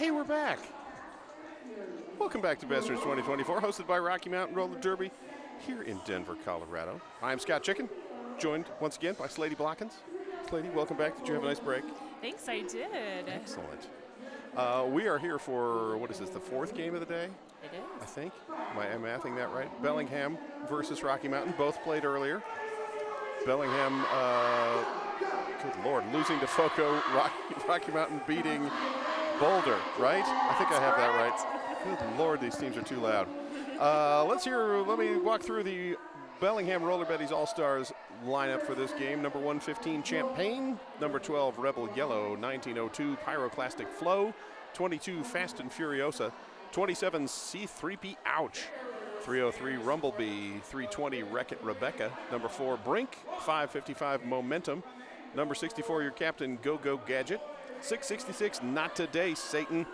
Hey, we're back. Welcome back to Besterns 2024, hosted by Rocky Mountain Roller Derby here in Denver, Colorado. I'm Scott Chicken, joined once again by Slady Blockins. Slady, welcome back. Did you have a nice break? Thanks, I did. Excellent. We are here for, what is this, the fourth game of the day? It is. I think. Am I mathing that right? Bellingham versus Rocky Mountain, both played earlier. Bellingham, good Lord, losing to Foco, Rocky Mountain beating Boulder, right? I think I have that right. Good Lord, these teams are too loud. Let me walk through the Bellingham Roller Betties All-Stars lineup for this game. Number 115, Champagne. Number 12, Rebel Yellow. 1902, Pyroclastic Flow. 22, Fast and Furiosa. 27, C3P Ouch. 303, Rumblebee. 320, Wreck-It Rebecca. Number 4, Brink. 555, Momentum. Number 64, your captain, Go-Go Gadget. 666, Not Today, Satan.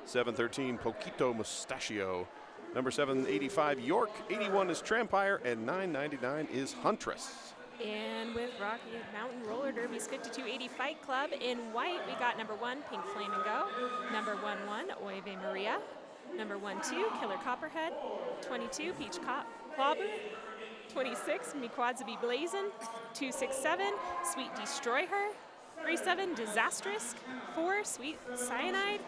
713, Poquito Mustachio. Number 785, York. 81 is Trampire, and 999 is Huntress. And with Rocky Mountain Roller Derby's 5280 Fight Club, in white, we got number 1, Pink Flamingo. Number 11, Oive Maria. Number 12, Killer Copperhead. 22, Peach Clobber. 26, Miquadzabi Blazin'. 267, Sweet Destroy Her. 37, Disastrous. 4, Sweet Cyanide.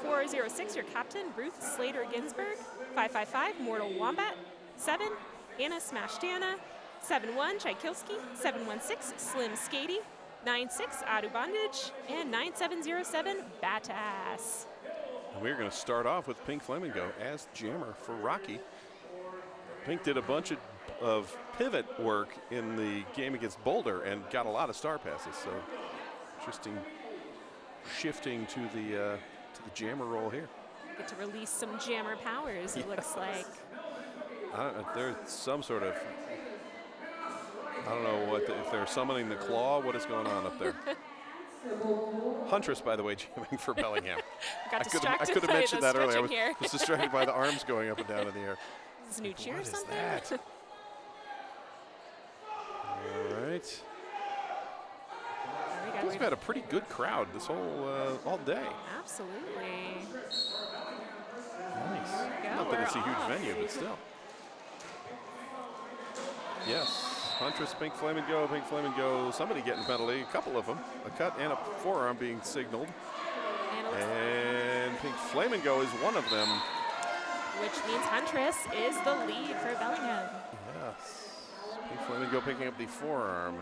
406, your captain, Ruth Slater Ginsburg. 555, Mortal Wombat. 7, Anna Smashed Anna. 71, Tchaikovsky. 716, Slim Skady. 96, Adu Bondage. And 9707, Batass. And we're going to start off with Pink Flamingo as jammer for Rocky. Pink did a bunch of pivot work in the game against Boulder and got a lot of star passes. So interesting shifting to the jammer role here. Get to release some jammer powers, it looks like. I don't know, there's some sort of, I don't know if they're summoning the claw, what is going on up there? Huntress, by the way, jamming for Bellingham. I could have mentioned that earlier. I was distracted by the arms going up and down in the air. Is this a new cheer or something? What is that? All right. We've had a pretty good crowd this whole all day. Absolutely. Nice. Not that it's a huge venue, but still. Yes. Huntress, Pink Flamingo, Pink Flamingo. Somebody getting penalty. A couple of them. A cut and a forearm being signaled. And Pink Flamingo is one of them. Which means Huntress is the lead for Bellingham. Yes. Pink Flamingo picking up the forearm.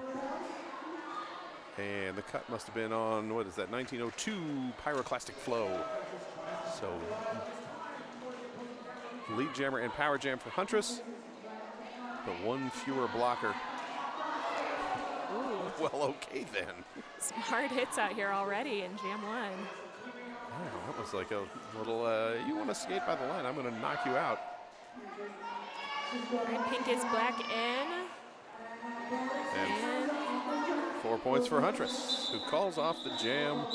And the cut must have been on, what is that, 1902 Pyroclastic Flow. So, lead jammer and power jam for Huntress, but one fewer blocker. Ooh. Well, okay then. Some hard hits out here already in Jam 1. Oh, that was like a little, you want to skate by the line, I'm going to knock you out. And Pink is black in. And 4 points for Huntress, who calls off the jam.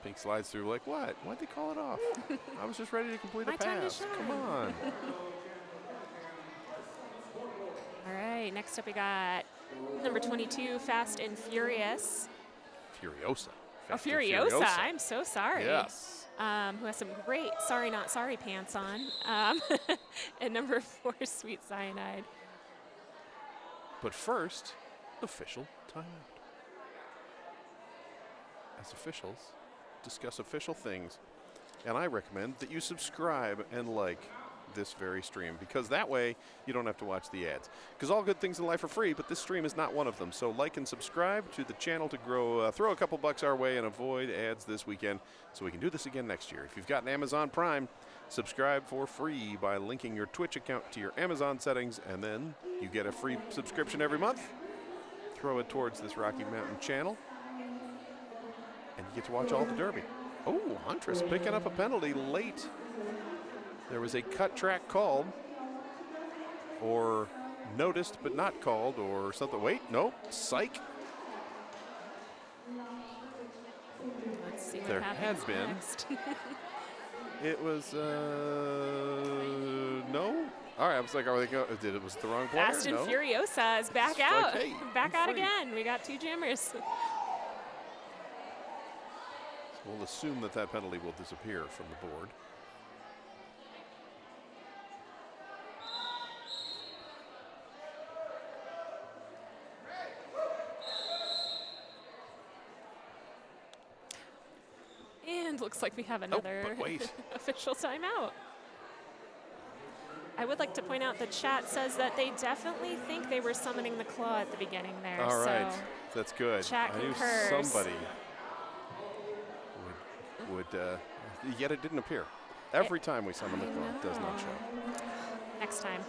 Pink slides through like, what? Why'd they call it off? I was just ready to complete a pass. Come on. All right, next up we got number 22, Fast and Furious. Furiosa. Furiosa. I'm so sorry. Yes. Who has some great Sorry Not Sorry pants on. And number 4, Sweet Cyanide. But first, official timeout. As officials discuss official things, and I recommend that you subscribe and like this very stream, because that way you don't have to watch the ads. Because all good things in life are free, but this stream is not one of them. So like and subscribe to the channel to grow, throw a couple bucks our way and avoid ads this weekend so we can do this again next year. If you've got an Amazon Prime, subscribe for free by linking your Twitch account to your Amazon settings, and then you get a free subscription every month. Throw it towards this Rocky Mountain channel, and you get to watch all the Derby. Oh, Huntress picking up a penalty late. There was a cut track called, or noticed but not called, or something. Wait, nope, psych. Let's see what there happens had been. Next. It was, no. All right, I was like, are they going? Did it was the wrong player? Fast and no. Furiosa is back out. Like, hey, back out free. again. We got 2 jammers. We'll assume that that penalty will disappear from the board. And looks like we have another but wait. official timeout. I would like to point out the chat says that they definitely think they were summoning the claw at the beginning there. All right, so that's good. Chat I knew concurs. somebody would yet it didn't appear. Every time we summon the claw, it does not show. Next time.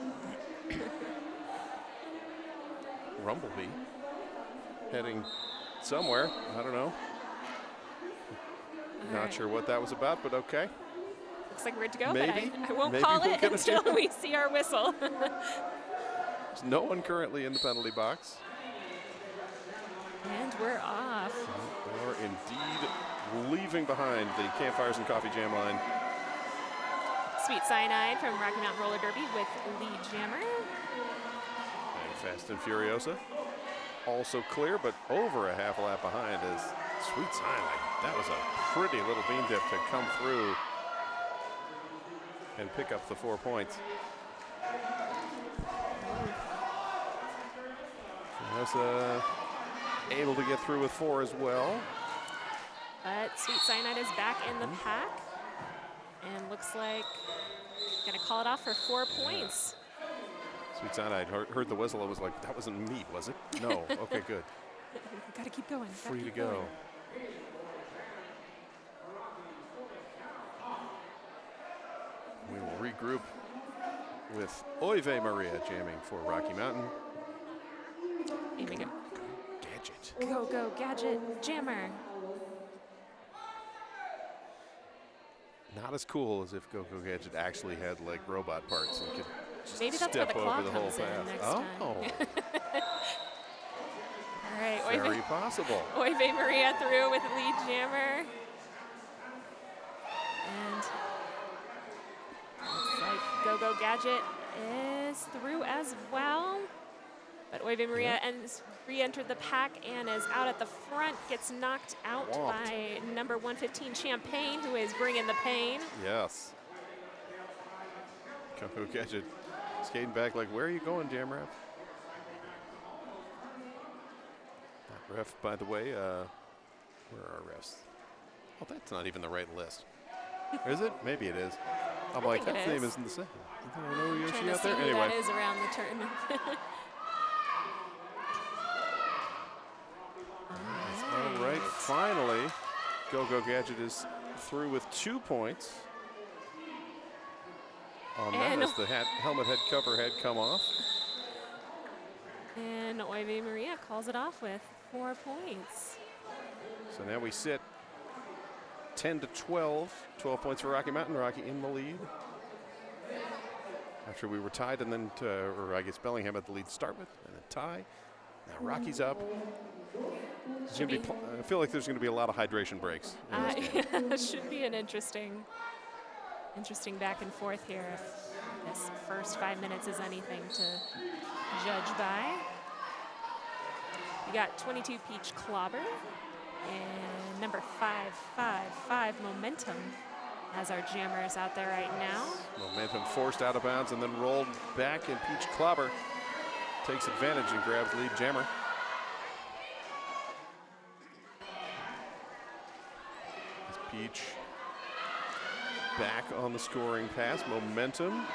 Rumblebee heading somewhere. I don't know. Not right. sure what that was about, but okay. Looks like we're good to go, Maybe. but I won't Maybe call we'll it get a until chance. we see our whistle. There's no one currently in the penalty box. And we're off. We are indeed leaving behind the Campfires and Coffee Jam line. Sweet Cyanide from Rocky Mountain Roller Derby with lead jammer. And Fast and Furiosa. Also clear, but over a half lap behind is Sweet Cyanide. That was a pretty little bean dip to come through and pick up the 4 points. Furiosa able to get through with 4 as well. But Sweet Cyanide is back in the pack. And looks like gonna call it off for 4 points. Sweet Cyanide heard the whistle. It was like, that wasn't meat, was it? No. Okay, good. Gotta keep going. Free to go. We will regroup with Oive Maria jamming for Rocky Mountain. Here we go. Gadget. Go, go, Gadget Jammer. Not as cool as if Go Go Gadget actually had like robot parts and could just Maybe that's where step the claw over the whole comes in path. next Oh, time. All right, very possible. Oive Maria through with lead jammer. And looks like Go Go Gadget is through as well. But Oive Maria re-entered the pack and is out at the front, gets knocked out Whomped. by number 115 Champagne, who is bringing the pain. Yes. Go Go Gadget skating back like, where are you going, Jam Ref? That ref, by the way, where are our refs? Oh, that's not even the right list. Is it? Maybe it is. I'm I like, think that it name is. isn't the same. I know Yoshi Trying to out see there. who Anyway. that is around the turn. All right, finally, Go Go Gadget is through with 2 points. On that And- as the helmet head cover had come off. And Oive Maria calls it off with 4 points. So now we sit 10 to 12. 12 points for Rocky Mountain. Rocky in the lead. After we were tied, and then, or I guess Bellingham had the lead to start with, and a tie. Now Rocky's up. It's gonna be I feel like there's going to be a lot of hydration breaks. In this game. Yeah, should be an interesting back and forth here if this first 5 minutes is anything to judge by. We got 22 Peach Clobber and number 555 Momentum as our jammers out there right now. Momentum forced out of bounds and then rolled back, and Peach Clobber takes advantage and grabs lead jammer. As Peach back on the scoring pass. Momentum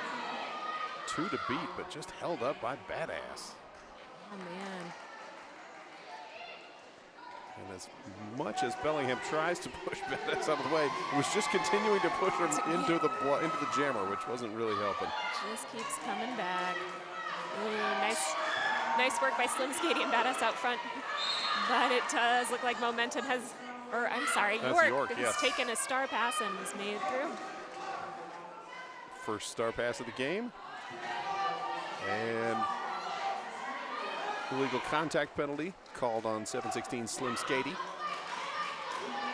2 to beat, but just held up by Badass. Oh man. And as much as Bellingham tries to push Badass out of the way, it was just continuing to push him into the jammer, which wasn't really helping. Just keeps coming back. Ooh, nice work by Slim Skating and Badass out front. But it does look like Momentum has, or I'm sorry, That's York has yes. taken a star pass and has made it through. First star pass of the game. And illegal contact penalty called on 716 Slim Skady.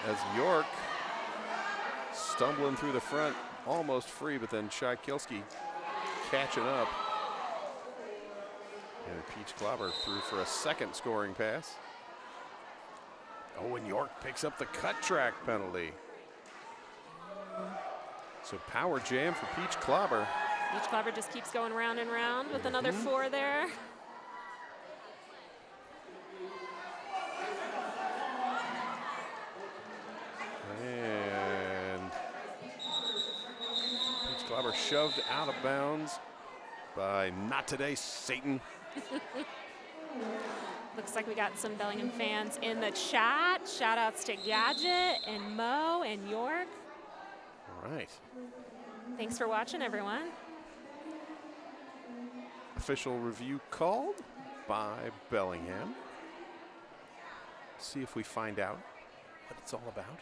As York stumbling through the front, almost free, but then Shakilski catching up. And Peach Clobber through for a second scoring pass. Oh, and York picks up the cut track penalty. So power jam for Peach Clobber. Peach Clobber just keeps going round and round with another 4 there. And Peach Clobber shoved out of bounds by Not Today, Satan. Looks like we got some Bellingham fans in the chat. Shout outs to Gadget and Mo and York. All right. Thanks for watching, everyone. Official review called by Bellingham. See if we find out what it's all about.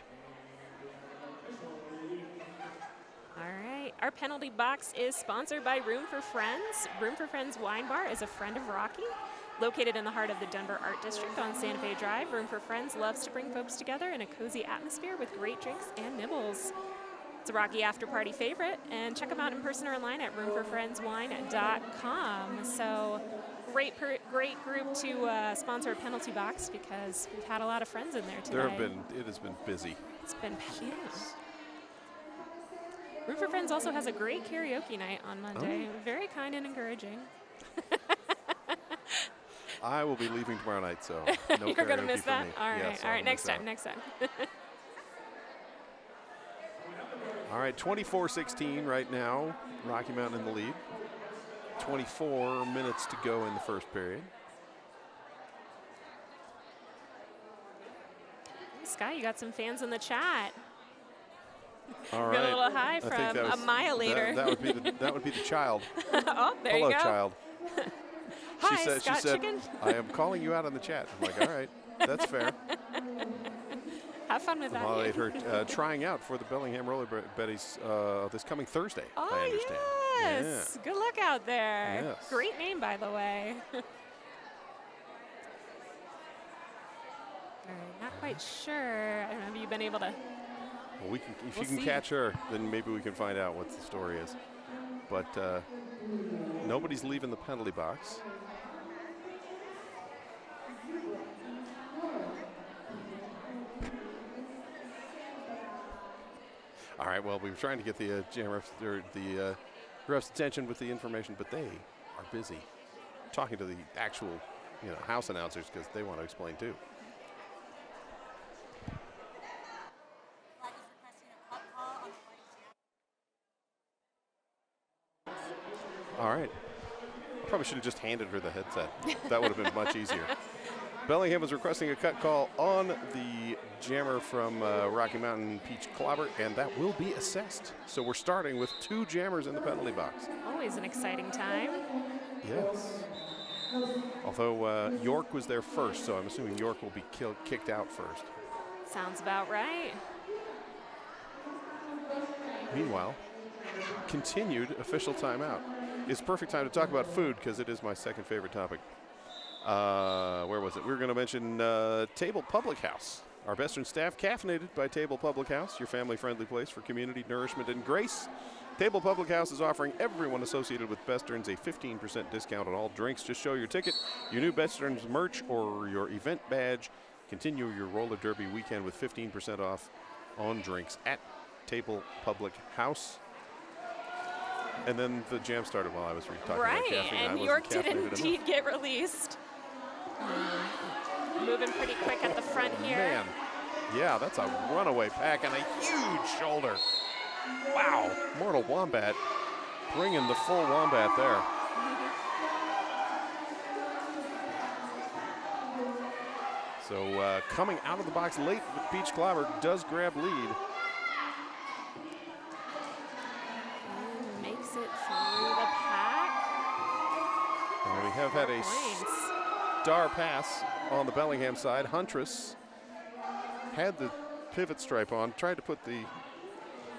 All right, our penalty box is sponsored by Room for Friends. Room for Friends Wine Bar is a friend of Rocky. Located in the heart of the Denver Art District on Santa Fe Drive, Room for Friends loves to bring folks together in a cozy atmosphere with great drinks and nibbles. It's a Rocky after party favorite, and check them out in person or online at roomforfriendswine.com. So great group to sponsor a penalty box because we've had a lot of friends in there today. It has been busy. It's been packed. Room for Friends also has a great karaoke night on Monday. Oh. Very kind and encouraging. I will be leaving tomorrow night, so no You're going to karaoke miss for that? me. All right, Yes, all right, next miss time, out. next time. All right, 24-16 right now. Rocky Mountain in the lead. 24 minutes to go in the first period. Sky, you got some fans in the chat. All Got right. a little high I think from that a was- mile later. That would be the child. Oh, there Hello, you go. child. Hi, she Scott said, Chicken. I am calling you out on the chat. I'm like, all right, that's fair. Have fun with that. While her trying out for the Bellingham Roller Betties this coming Thursday, I Oh, understand. yes. Good luck out there. Yes. Great name, by the way. All right, not quite sure. I don't know, have you been able to? Well, we can, if We'll you can see. catch her, then maybe we can find out what the story is. But nobody's leaving the penalty box. All right, well, we were trying to get the ref's attention with the information, but they are busy talking to the actual, house announcers because they want to explain too. All right. I probably should have just handed her the headset. That would have been much easier. Bellingham is requesting a cut call on the jammer from Rocky Mountain Peach Clobber, and that will be assessed. So we're starting with 2 jammers in the penalty box. Always an exciting time. Yes. Although York was there first, so I'm assuming York will be kicked out first. Sounds about right. Meanwhile, continued official timeout. It's perfect time to talk about food because it is my second favorite topic. Where was it? We were going to mention Table Public House. Our Besterns staff caffeinated by Table Public House, your family-friendly place for community, nourishment, and grace. Table Public House is offering everyone associated with Besterns a 15% discount on all drinks. Just show your ticket, your new Besterns merch, or your event badge. Continue your roller derby weekend with 15% off on drinks at Table Public House. And then the jam started while I was talking about caffeine. And York did indeed get released. Moving pretty quick at the front here. Man, yeah, that's a runaway pack and a huge shoulder. Wow, Mortal Wombat bringing the full Wombat there. So coming out of the box late, Peach Clobber does grab lead. Makes it through the pack. And we have had a Points. star pass on the Bellingham side. Huntress had the pivot stripe on, tried to put the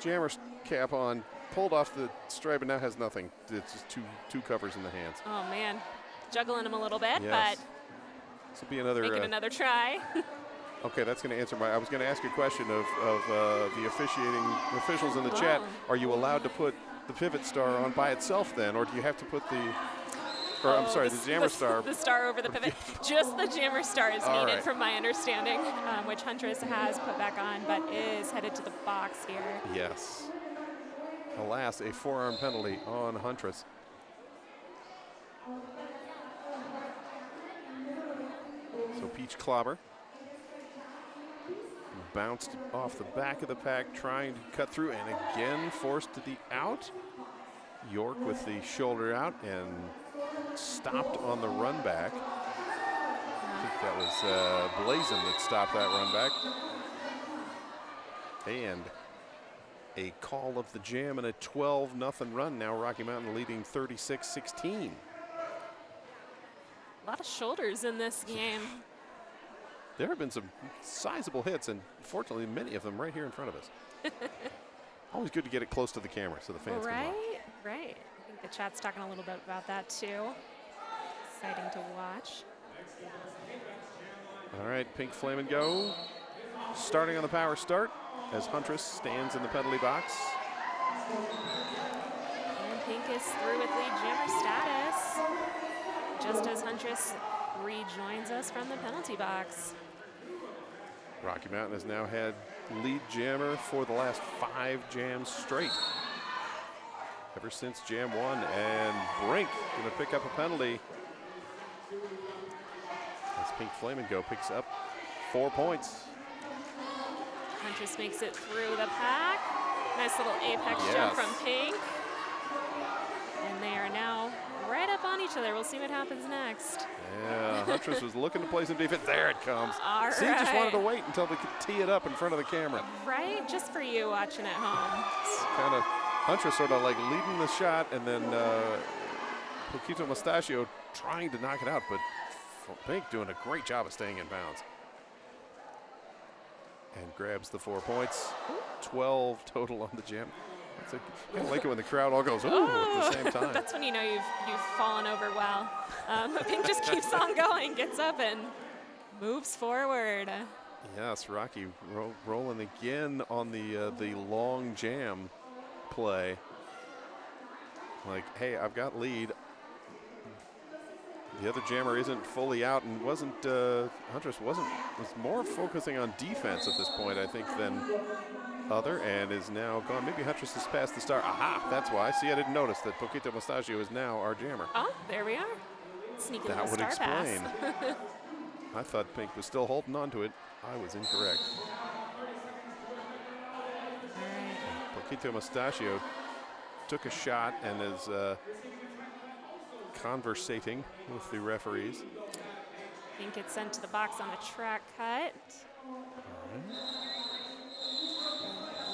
jammer cap on, pulled off the stripe, and now has nothing. It's just two covers in the hands. Oh, man. Juggling him a little bit, Yes. This will be another. but making another try. Okay, that's going to answer I was going to ask you a question of the officiating officials in the chat. Wow. Are you allowed to put the pivot star on by itself then, or do you have to put the Or I'm sorry, the Jammer Star. The star over the pivot. Just the Jammer Star is All needed right. from my understanding, which Huntress has put back on, but is headed to the box here. Yes. Alas, a forearm penalty on Huntress. So Peach Clobber bounced off the back of the pack, trying to cut through, and again forced to the out. York with the shoulder out and stopped on the run back. I think that was Blazin that stopped that run back. And a call of the jam and a 12-0 run. Now Rocky Mountain leading 36-16. A lot of shoulders in this game. There have been some sizable hits, and fortunately many of them right here in front of us. Always good to get it close to the camera so the fans can watch. Right. I think the chat's talking a little bit about that too. Exciting to watch. All right, Pink Flamingo starting on the power start as Huntress stands in the penalty box. And Pink is through with lead jammer status, just as Huntress rejoins us from the penalty box. Rocky Mountain has now had lead jammer for the last 5 jams straight. Ever since jam 1, and Brink gonna pick up a penalty. As Pink Flamingo picks up 4 points. Huntress makes it through the pack. Nice little apex jump from Pink. And they are now right up on each other. We'll see what happens next. Yeah, Huntress was looking to play some defense. There it comes. All See, right. just wanted to wait until they could tee it up in front of the camera. Right, just for you watching at home. Kind of, Huntress sort of like leading the shot, and then Poquito Mustachio trying to knock it out, but Pink doing a great job of staying in bounds. And grabs the 4 points. 12 total on the jam. I like it when the crowd all goes, ooh, at the same time. That's when you know you've fallen over well. Pink just keeps on going, gets up and moves forward. Yes, Rocky rolling again on the long jam play. Like, hey, I've got lead. The other jammer isn't fully out, and Huntress was more focusing on defense at this point, I think, than other, and is now gone. Maybe Huntress has passed the star. Aha, that's why. See, I didn't notice that Poquito Mustachio is now our jammer. Oh, there we are. Sneaking That would star explain. pass. I thought Pink was still holding on to it. I was incorrect. All right. Poquito Mustachio took a shot and is conversating with the referees. Pink gets sent to the box on a track cut.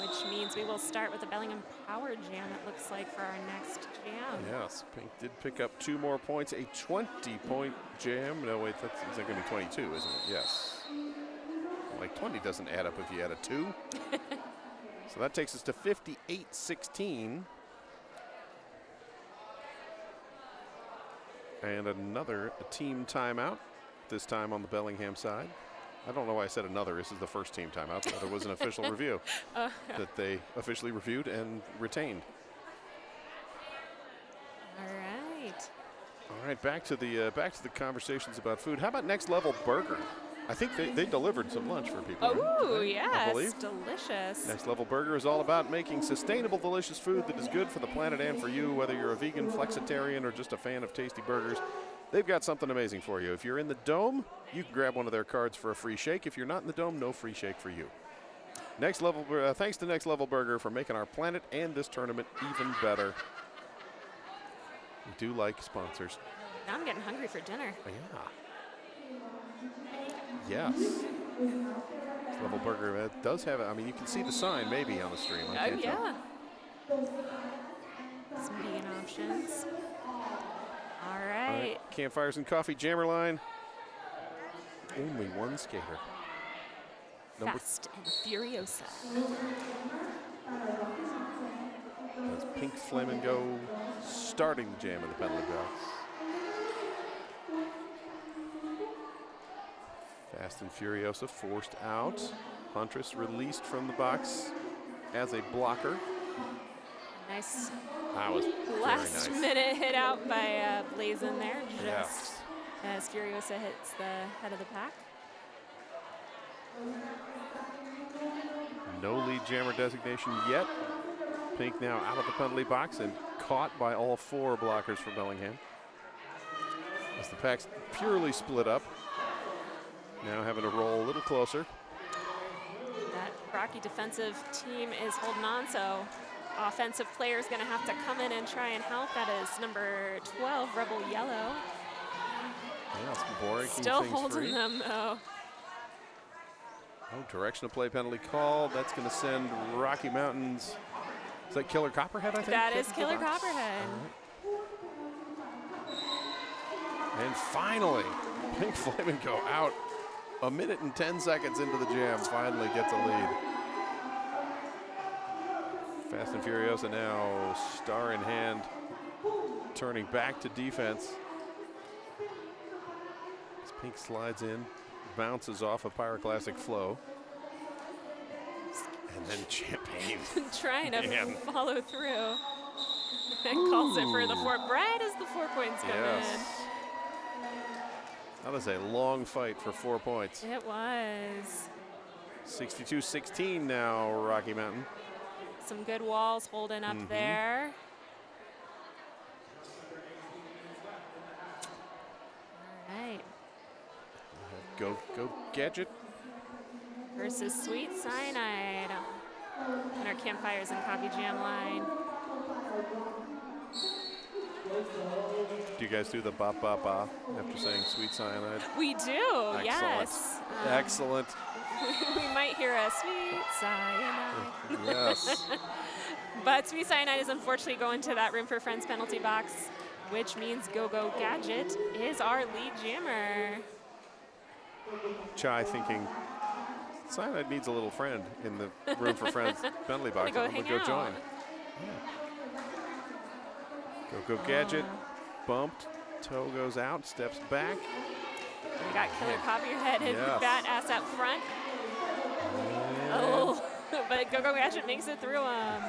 Which means we will start with the Bellingham Power Jam, it looks like, for our next jam. Yes, Pink did pick up 2 more points, a 20-point jam. No, wait, that's going to be 22, isn't it? Yes. Like 20 doesn't add up if you add a 2. So that takes us to 58-16. And another team timeout, this time on the Bellingham side. I don't know why I said another. This is the first team timeout. The other was an official review that they officially reviewed and retained. All right. All right, back to the conversations about food. How about Next Level Burger? I think they delivered some lunch for people. Oh, right? yes, I believe. delicious. Next Level Burger is all about making sustainable, delicious food that is good for the planet and for you, whether you're a vegan, flexitarian, or just a fan of tasty burgers. They've got something amazing for you. If you're in the Dome, you can grab one of their cards for a free shake. If you're not in the Dome, no free shake for you. Thanks to Next Level Burger for making our planet and this tournament even better. We do like sponsors. Now I'm getting hungry for dinner. Yeah. Yes. Next Level Burger does have, I mean, you can see the sign maybe on the stream. I can't tell. Some vegan options. All right. Campfires and Coffee Jammer line. Only one skater. Fast and Furiosa. That's Pink Flamingo starting the jam in the penalty box. Fast and Furiosa forced out. Huntress released from the box as a blocker. nice That was very last nice. minute hit out by Blazin there, Yeah. just as Furiosa hits the head of the pack. No lead jammer designation yet. Pink now out of the penalty box and caught by all 4 blockers for Bellingham. As the packs purely split up. Now having to roll a little closer. That Rocky defensive team is holding on, so offensive player is going to have to come in and try and help. That is number 12, Rebel Yellow. Yeah, Boric Still holding them, though. Oh, direction of play penalty called. That's going to send Rocky Mountains. Is that Killer Copperhead, I think? That is Killer Copperhead. Right. And finally, Pink Flamingo out 1 minute and 10 seconds into the jam. Finally gets a lead. Fast and Furiosa now, star in hand, turning back to defense. As Pink slides in, bounces off a pyroclastic flow. And then Champagne. Trying to follow through. And calls it for the 4, right as the 4 points come in. That was a long fight for 4 points. It was. 62-16 now, Rocky Mountain. Some good walls holding up there. All right. Go Gadget. Versus Sweet Cyanide in our Campfires and Coffee Jam line. Do you guys do the ba ba ba after saying Sweet Cyanide? We do, Excellent. yes. Excellent. We might hear a Sweet Cyanide. Yes. But Sweet Cyanide is unfortunately going to that Room for Friends penalty box, which means Go-Go Gadget is our lead jammer. Chai thinking, Cyanide needs a little friend in the Room for Friends penalty box. Go I'm hang gonna go out. join. Go Gadget, bumped, toe goes out, steps back. We got Killer Copperhead and Yes. Bat Ass up front. Oh, but Go-Go Gadget makes it through him.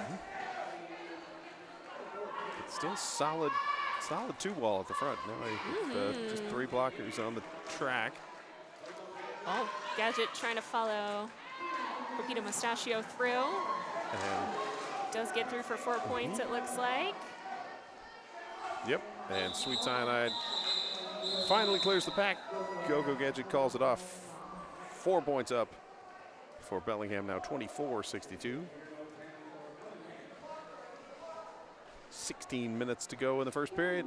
It's still solid 2-wall at the front. Now just 3 blockers on the track. Oh, Gadget trying to follow Pepito Mustachio through. And Does get through for 4 points, it looks like. yep, and Sweet Cyanide finally clears the pack. Go-Go Gadget calls it off. 4 points up for Bellingham now, 24-62. 16 minutes to go in the first period.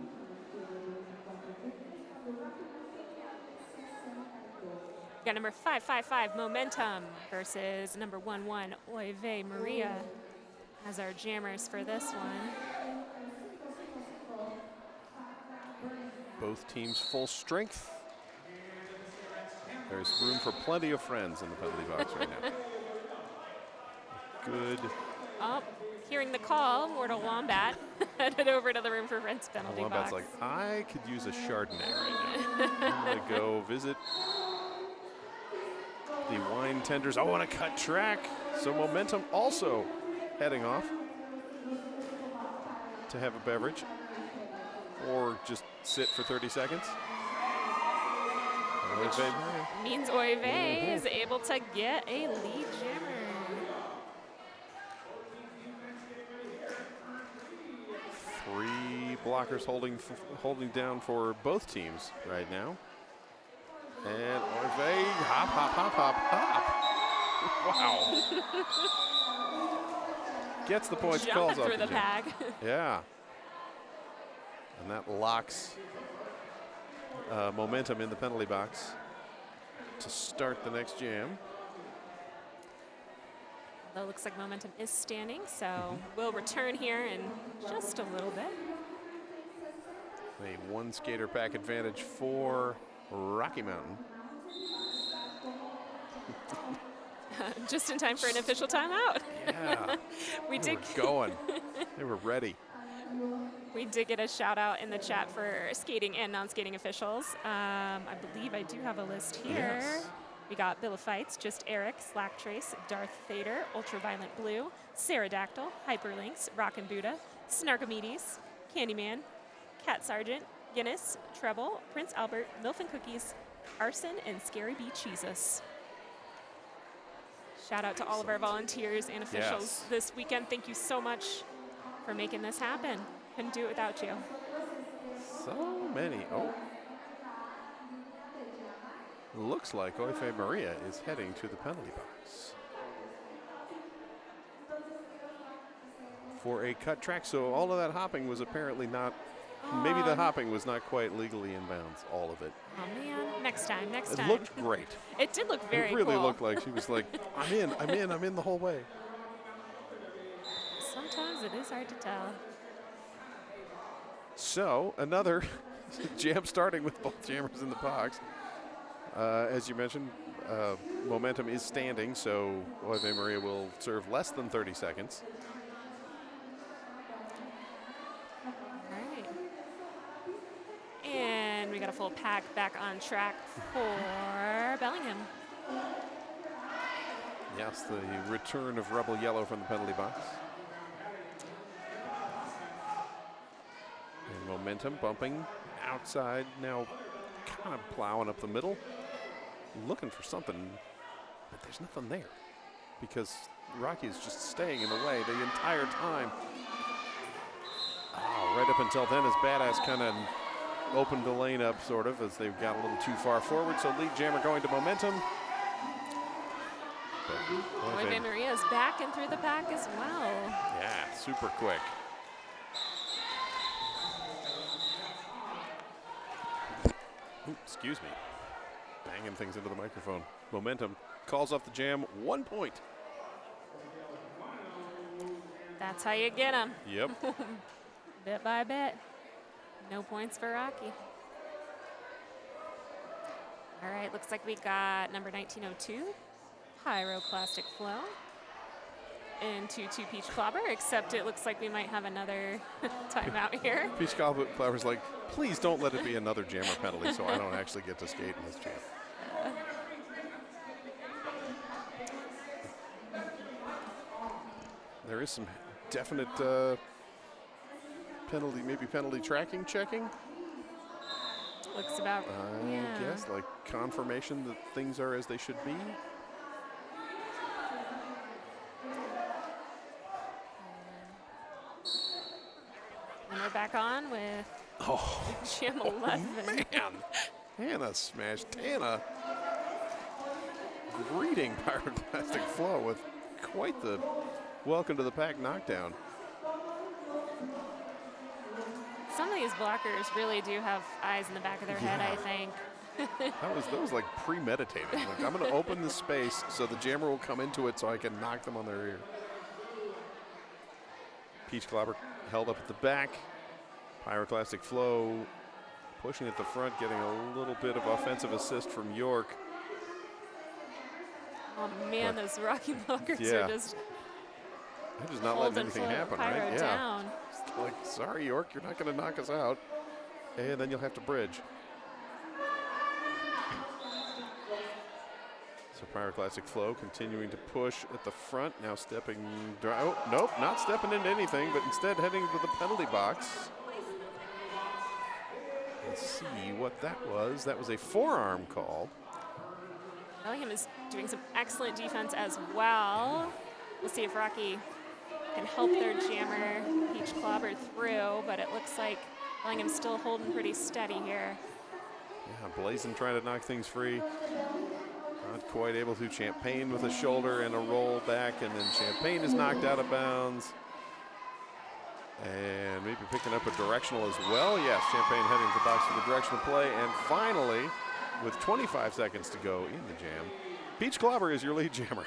Got number 555, Momentum, versus number 11, Oy Vey Maria, as our jammers for this one. Both teams full strength. There's room for plenty of friends in the penalty box right now. Good. Oh, hearing the call, Mortal Wombat headed over to the Room for Friends penalty Wombat's box. like, I could use a Chardonnay right now. I'm gonna go visit the wine tenders. I want to cut track. So Momentum also heading off to have a beverage or just sit for 30 seconds. Means Oy Vey is able to get a lead jammer. Three blockers holding down for both teams right now. And Oy Vey, hop, hop, hop, hop, hop. Wow. Gets the points, calls Jumping off through the jam. pack. Yeah. And that locks Momentum in the penalty box to start the next jam. Though it looks like Momentum is standing, so we'll return here in just a little bit. A 1 skater pack advantage for Rocky Mountain. Just in time for an official timeout. Yeah. we They did were going. They were ready. we did get a shout out in the chat for skating and non-skating officials. I believe I do have a list here. Yes. We got Bill of Fights, Just Eric, Slack Trace, Darth Vader, Ultraviolet Blue, Pterodactyl, Hyperlinks, Rockin' Buddha, Snarkomedes, Candyman, Cat Sergeant, Guinness, Treble, Prince Albert, Milf and Cookies, Arson, and Scary Bee Cheesus. Shout out to all of our volunteers and officials this weekend. Thank you so much for making this happen. Couldn't do it without you. So many. Oh. Looks like Oife Maria is heading to the penalty box for a cut track. So all of that hopping was apparently not, maybe the hopping was not quite legally in bounds, all of it. Oh man, next time. It looked great. It did look very cool. It really looked like she was like, I'm in the whole way. Sometimes it is hard to tell. So another jam starting with both jammers in the box. As you mentioned, momentum is standing, so Oive Maria will serve less than 30 seconds. All right. And we got a full pack back on track for Bellingham. Yes, the return of Rebel Yellow from the penalty box. And momentum bumping outside, now kind of plowing up the middle. Looking for something, but there's nothing there because Rocky is just staying in the way the entire time. Oh, right up until then, as Badass kind of opened the lane up sort of as they got a little too far forward. So lead jammer going to momentum. Oive Maria is back and through the pack as well. Yeah, super quick. Ooh, excuse me. Banging things into the microphone. Momentum calls off the jam, 1 point. That's how you get them. Yep. Bit by bit. No points for Rocky. All right, looks like we got number 1902, Pyroclastic Flow, into 2 Peach Clobber, except it looks like we might have another timeout here. Peach Clobber's like, please don't let it be another jammer penalty so I don't actually get to skate in this jam. There is some definite penalty, maybe penalty tracking checking. Looks about, I guess, like confirmation that things are as they should be. And we're back on with Jam 11. Man, Hannah smashed Tana. Greeting Pyroclastic Flow with quite the welcome to the pack knockdown. Some of these blockers really do have eyes in the back of their head, I think. That was like premeditated. Like, I'm going to open the space so the jammer will come into it so I can knock them on their ear. Peach Clobber held up at the back. Pyroclastic Flow pushing at the front, getting a little bit of offensive assist from York. Oh man, those Rocky blockers are just they're just not letting anything happen, Pyro right? Down. Yeah. Like, sorry, York, you're not going to knock us out. And then you'll have to bridge. So Pyroclastic Flow continuing to push at the front, now stepping, oh, nope, not stepping into anything, but instead heading to the penalty box. Let's see what that was. That was a forearm call. Bellingham is doing some excellent defense as well. We'll see if Rocky can help their jammer Peach Clobber through, but it looks like Bellingham's still holding pretty steady here. Yeah, Blazin trying to knock things free. Not quite able to. Champagne with a shoulder and a roll back, and then Champagne is knocked out of bounds. And maybe picking up a directional as well. Yes, Champagne heading to the box for the directional play. And finally, with 25 seconds to go in the jam, Peach Clobber is your lead jammer.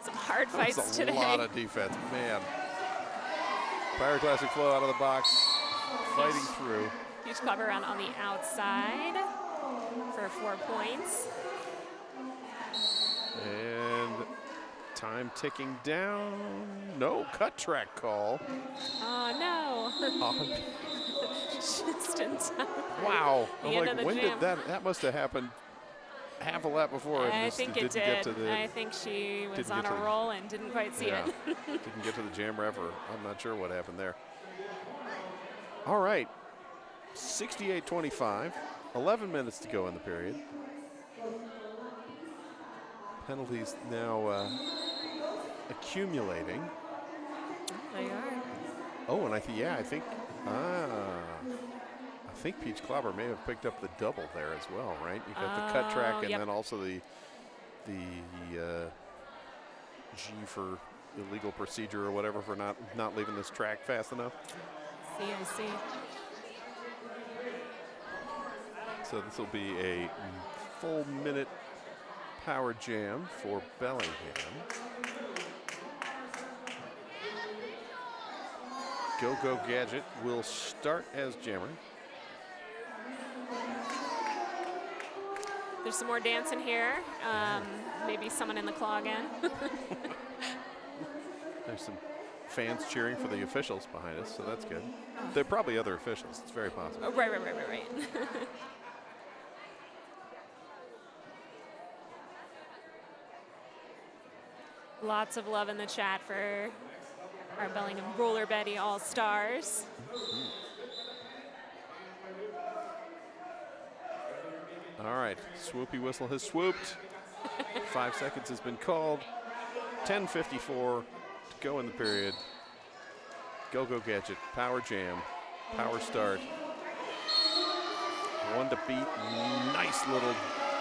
Some hard fights today. That's a lot of defense, man. Pyroclastic Flow out of the box, fighting through. Peach Clobber on the outside for 4 points. And time ticking down. No, cut track call. Oh, no. Just in time. Wow. The I'm end like, of the when jam. did that must have happened half a lap before. I And think didn't it get did. to the, I think she was didn't on get a to the- roll and didn't quite see yeah, it. didn't get to the jam rev, or I'm not sure what happened there. All right, 68-25, 11 minutes to go in the period. Penalties now accumulating. They are. Oh, and I think Peach Clobber may have picked up the double there as well, right? You got the cut track and yep. then also the G for illegal procedure or whatever for not leaving this track fast enough. I see. So this will be a full minute power jam for Bellingham. Go Gadget will start as jammer. There's some more dancing here. Maybe someone in the claw again. There's some fans cheering for the officials behind us, so that's good. They're probably other officials. It's very possible. Oh, right. Lots of love in the chat for our Bellingham Roller Betty All-Stars. All right, swoopy whistle has swooped. 5 seconds has been called. 10:54 to go in the period. Go Gadget, power jam, power start. One to beat. Nice little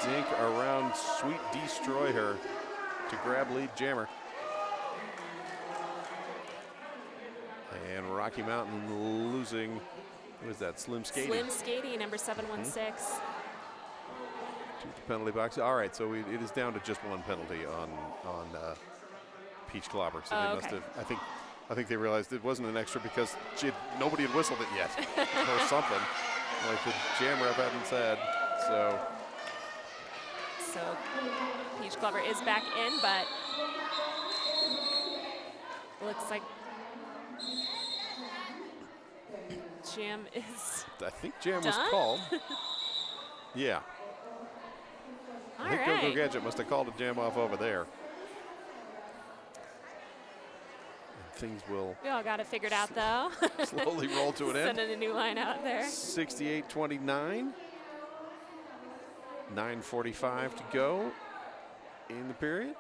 dink around Sweet Destroyer to grab lead jammer. And Rocky Mountain losing, who is that, Slim Skady? Slim Skady, number 716. To the penalty box. All right, so it is down to just one penalty on Peach Clobber. So they must have, I think they realized it wasn't an extra because nobody had whistled it yet or something. Like the jam rep hadn't said. So Peach Clobber is back in, but looks like jam is I think jam was done? called. Yeah. all I think right. Go Gadget must have called a jam off over there. And things will We all got it figured out, though. slowly roll to an end. Sending a new line out there. 68-29. 9:45 to go in the period.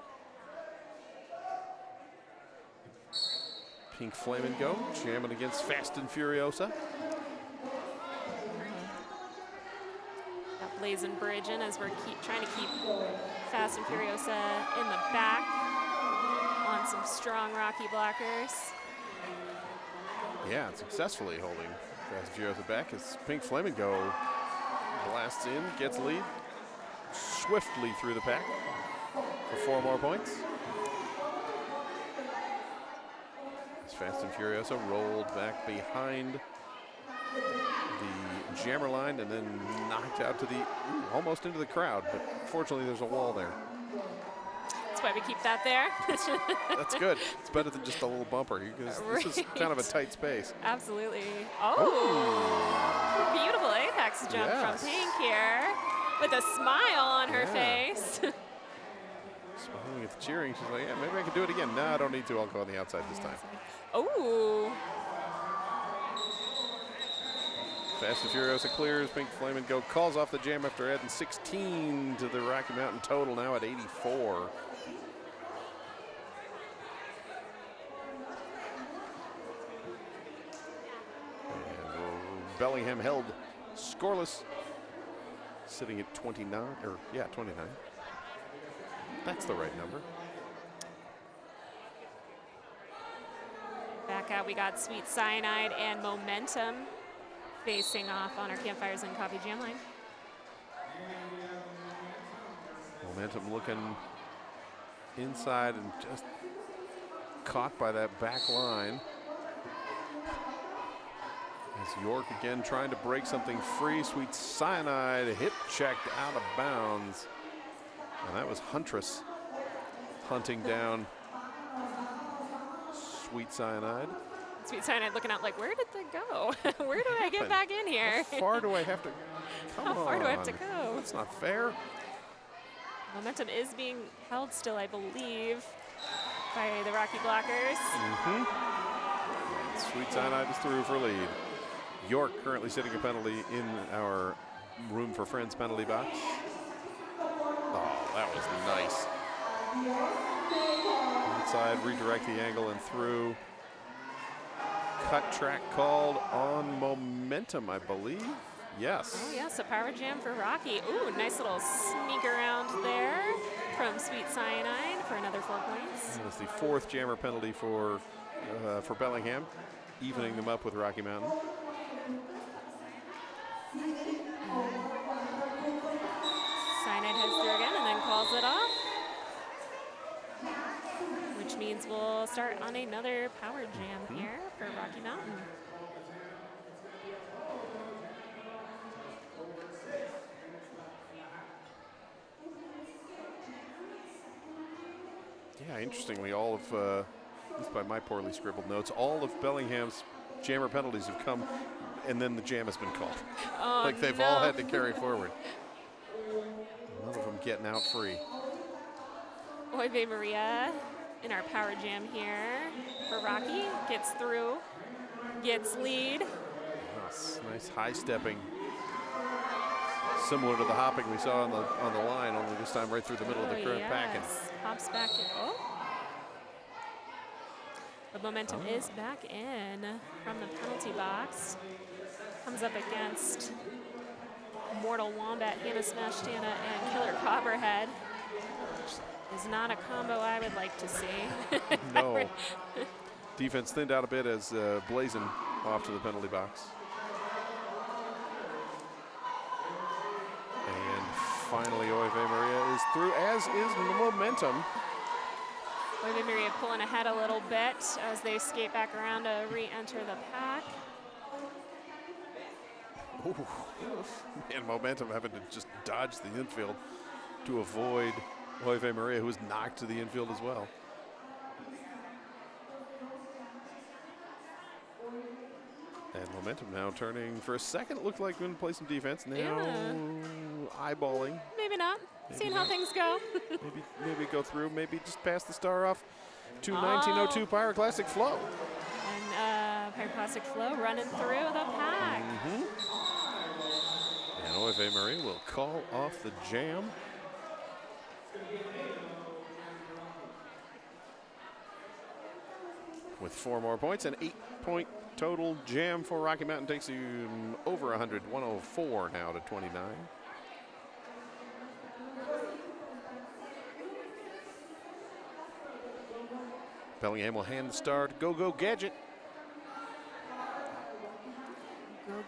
Pink Flamingo jamming against Fast and Furiosa. Got Blazing Bridge in as we're trying to keep Fast and Furiosa in the back on some strong Rocky blockers. Yeah, successfully holding Fast and Furiosa back as Pink Flamingo blasts in, gets lead swiftly through the pack for 4 more points. As Fast and Furiosa rolled back behind the jammer line and then knocked out to the almost into the crowd, but fortunately there's a wall there. That's why we keep that there. That's good. It's better than just a little bumper because this is kind of a tight space. Absolutely. Oh, beautiful apex jump Yes. from Pink here with a smile on her Yeah. face. Smiling at the cheering, she's like, yeah, maybe I can do it again. No, I don't need to. I'll go on the outside this time. Oh, Fast and Furiosa clears. Pink Flamingo calls off the jam after adding 16 to the Rocky Mountain total, now at 84. And Bellingham held scoreless, sitting at 29, or yeah, 29. That's the right number. back out we got Sweet Cyanide and Momentum facing off on our Campfires and Coffee Jam line. Momentum looking inside and just caught by that back line. As York again trying to break something free. Sweet Cyanide hip checked out of bounds. And that was Huntress hunting down Sweet Cyanide. Sweet Cyanide looking out like, where did they go? Where do I get back in here? How far do I have to? Come How far do I have on. to go? That's not fair. Momentum is being held still, I believe, by the Rocky blockers. Sweet Cyanide is through for lead. York currently sitting a penalty in our Room for Friends penalty box. Oh, that was nice. Inside, redirect the angle and through. Cut track called on Momentum, I believe. Yes. Oh, yes, a power jam for Rocky. Ooh, nice little sneak around there from Sweet Cyanide for another 4 points. That is the 4th jammer penalty for Bellingham, evening them up with Rocky Mountain. Cyanide heads through again and then calls it off, which means we'll start on another power jam here for Rocky Mountain. Yeah, interestingly, all of, at least by my poorly scribbled notes, all of Bellingham's jammer penalties have come and then the jam has been called. Oh, like they've all had to carry forward. None of them getting out free. Oive Maria in our power jam here for Rocky. Gets through, gets lead. Nice high stepping. Similar to the hopping we saw on the line, only this time right through the middle of the current pack. And hops back in. Oh. The Momentum is back in from the penalty box. Comes up against Mortal Wombat, Hannah Smash Tana, and Killer Copperhead. Which is not a combo I would like to see. No. Defense thinned out a bit as Blazin off to the penalty box. And finally, Oive Maria is through, as is Momentum. Oive Maria pulling ahead a little bit as they skate back around to re-enter the pack. Ooh. Man, Momentum having to just dodge the infield to avoid Oive Maria, who was knocked to the infield as well. And Momentum now turning for a second. It looked like going to play some defense. Now eyeballing. Maybe not. Seeing how things go. maybe go through. Maybe just pass the star off to 1902 Pyroclastic Flow. And Pyroclastic Flow running through the pack. And Oive Maria will call off the jam. With 4 more points, an 8-point total jam for Rocky Mountain takes you over 100, 104 now to 29. Bellingham will hand the star to Go Gadget.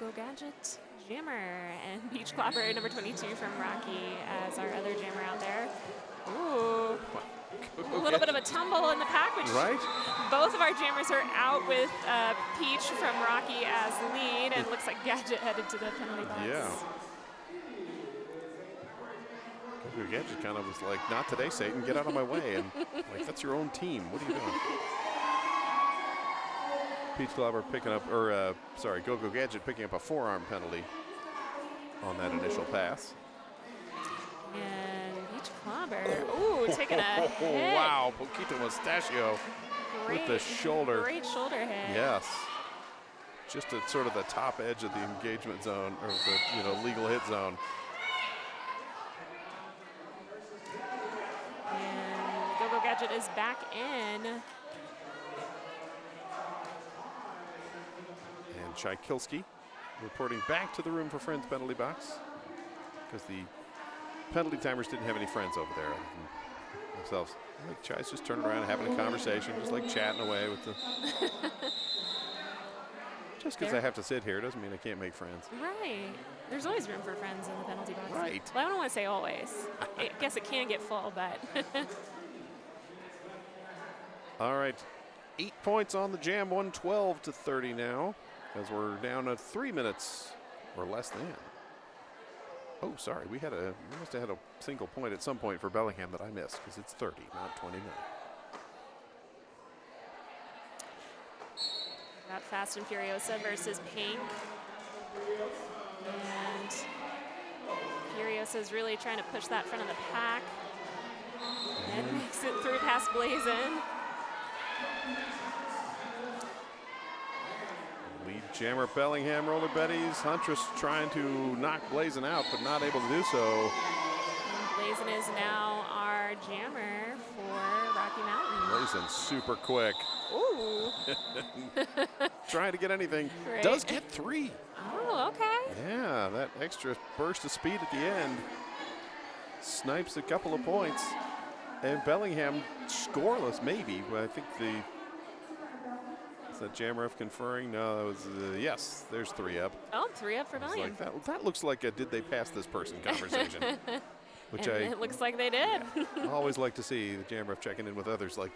Go Gadget, jammer, and Beach Clopper, number 22 from Rocky as our other jammer out there. Ooh. A little bit of a tumble in the pack, which both of our jammers are out with Peach from Rocky as lead, and looks like Gadget headed to the penalty box. Yeah. Gadget kind of was like, not today, Satan, get out of my way. And like, that's your own team. What are you doing? Peach Clobber picking up, or Go Gadget picking up a forearm penalty on that initial pass. And Beach Clobber, ooh, taking a hit. Wow, Poquito Mustachio with the shoulder. Great shoulder hit. Yes. Just at sort of the top edge of the engagement zone, or the legal hit zone. And Go Gadget is back in. And Chykilski reporting back to the Room for Friends penalty box, because the penalty timers didn't have any friends over there themselves. Like Chai's just turning around and having a conversation, just like chatting away with the. Just because I have to sit here doesn't mean I can't make friends. Right. There's always room for friends in the penalty box. Right. Well, I don't want to say always. I guess it can get full, but. All right. 8 points on the jam, 112 to 30 now, as we're down to 3 minutes or less than. Oh, sorry. We must have had a single point at some point for Bellingham that I missed, because it's 30, not 29. Got Fast and Furiosa versus Pink. And Furiosa's really trying to push that front of the pack. And makes it through past Blazin. Lead jammer Bellingham roller betties. Huntress trying to knock Blazin out, but not able to do so. And Blazin is now our jammer for Rocky Mountain. Blazin super quick. Ooh. Trying to get anything. Great. Does get 3. Oh, okay. Yeah, that extra burst of speed at the end. Snipes a couple of points. And Bellingham scoreless, maybe. But I think is that Jammer conferring? No, that was, yes, there's 3 up. Oh, 3 up for Bellingham. Like that looks like a did they pass this person conversation. Which and it looks like they did. I always like to see the Jammer checking in with others. Like,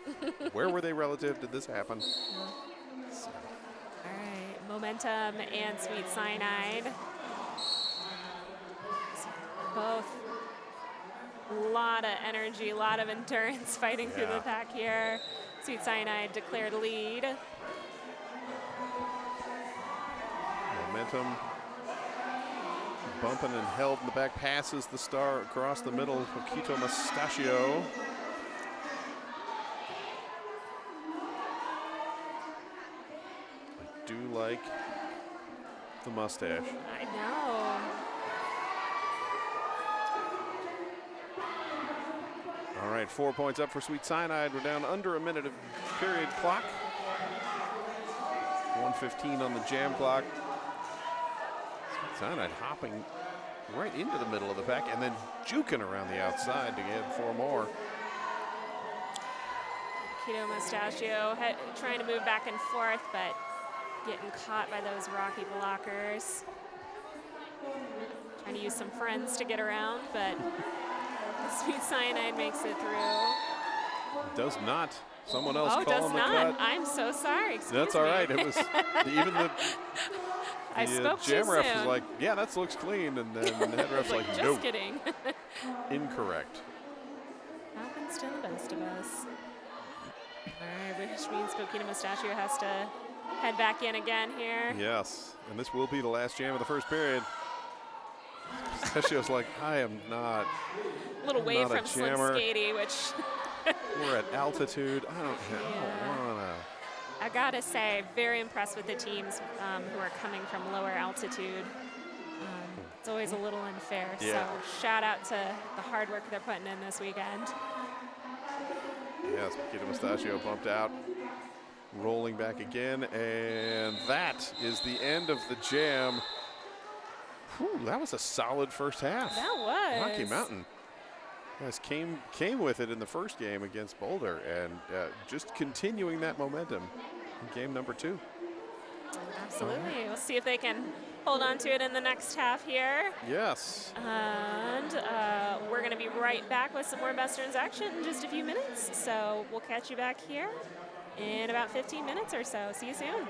where were they relative? Did this happen? So. All right, Momentum and Sweet Cyanide. Both a lot of energy, a lot of endurance fighting through the pack here. Sweet Cyanide declared lead. Momentum bumping and held in the back, passes the star across the middle. Poquito Mustachio. I do like the mustache. I know. All right, 4 points up for Sweet Cyanide. We're down under a minute of period clock. 1:15 on the jam clock. Sweet Cyanide hopping right into the middle of the pack and then juking around the outside to get 4 more. Keto Mustachio trying to move back and forth, but getting caught by those rocky blockers. Trying to use some friends to get around, but Sweet Cyanide makes it through. Does not. Someone else call him the cut. I'm so sorry. Excuse That's all right. It was even the I spoke too jam ref soon. was like, yeah, that looks clean, and then the head ref's like, just no. kidding. Incorrect. Happens to the best of us. All right, which means Poquito Mustachio has to head back in again here. Yes, and this will be the last jam of the first period. Mustachio's like, I am not. A little wave not from Slim jammer. Skady, which We're at altitude. I don't want to. I gotta say, very impressed with the teams who are coming from lower altitude. It's always a little unfair, Yeah. so shout out to the hard work they're putting in this weekend. Yes, Poquito Mustachio bumped out. Rolling back again, and that is the end of the jam. Whew, that was a solid first half. That was. Rocky Mountain. Guys came with it in the first game against Boulder, and just continuing that momentum in game number 2. Absolutely. We'll see if they can hold on to it in the next half here. Yes. And we're going to be right back with some more Besterns action in just a few minutes. So we'll catch you back here in about 15 minutes or so. See you soon.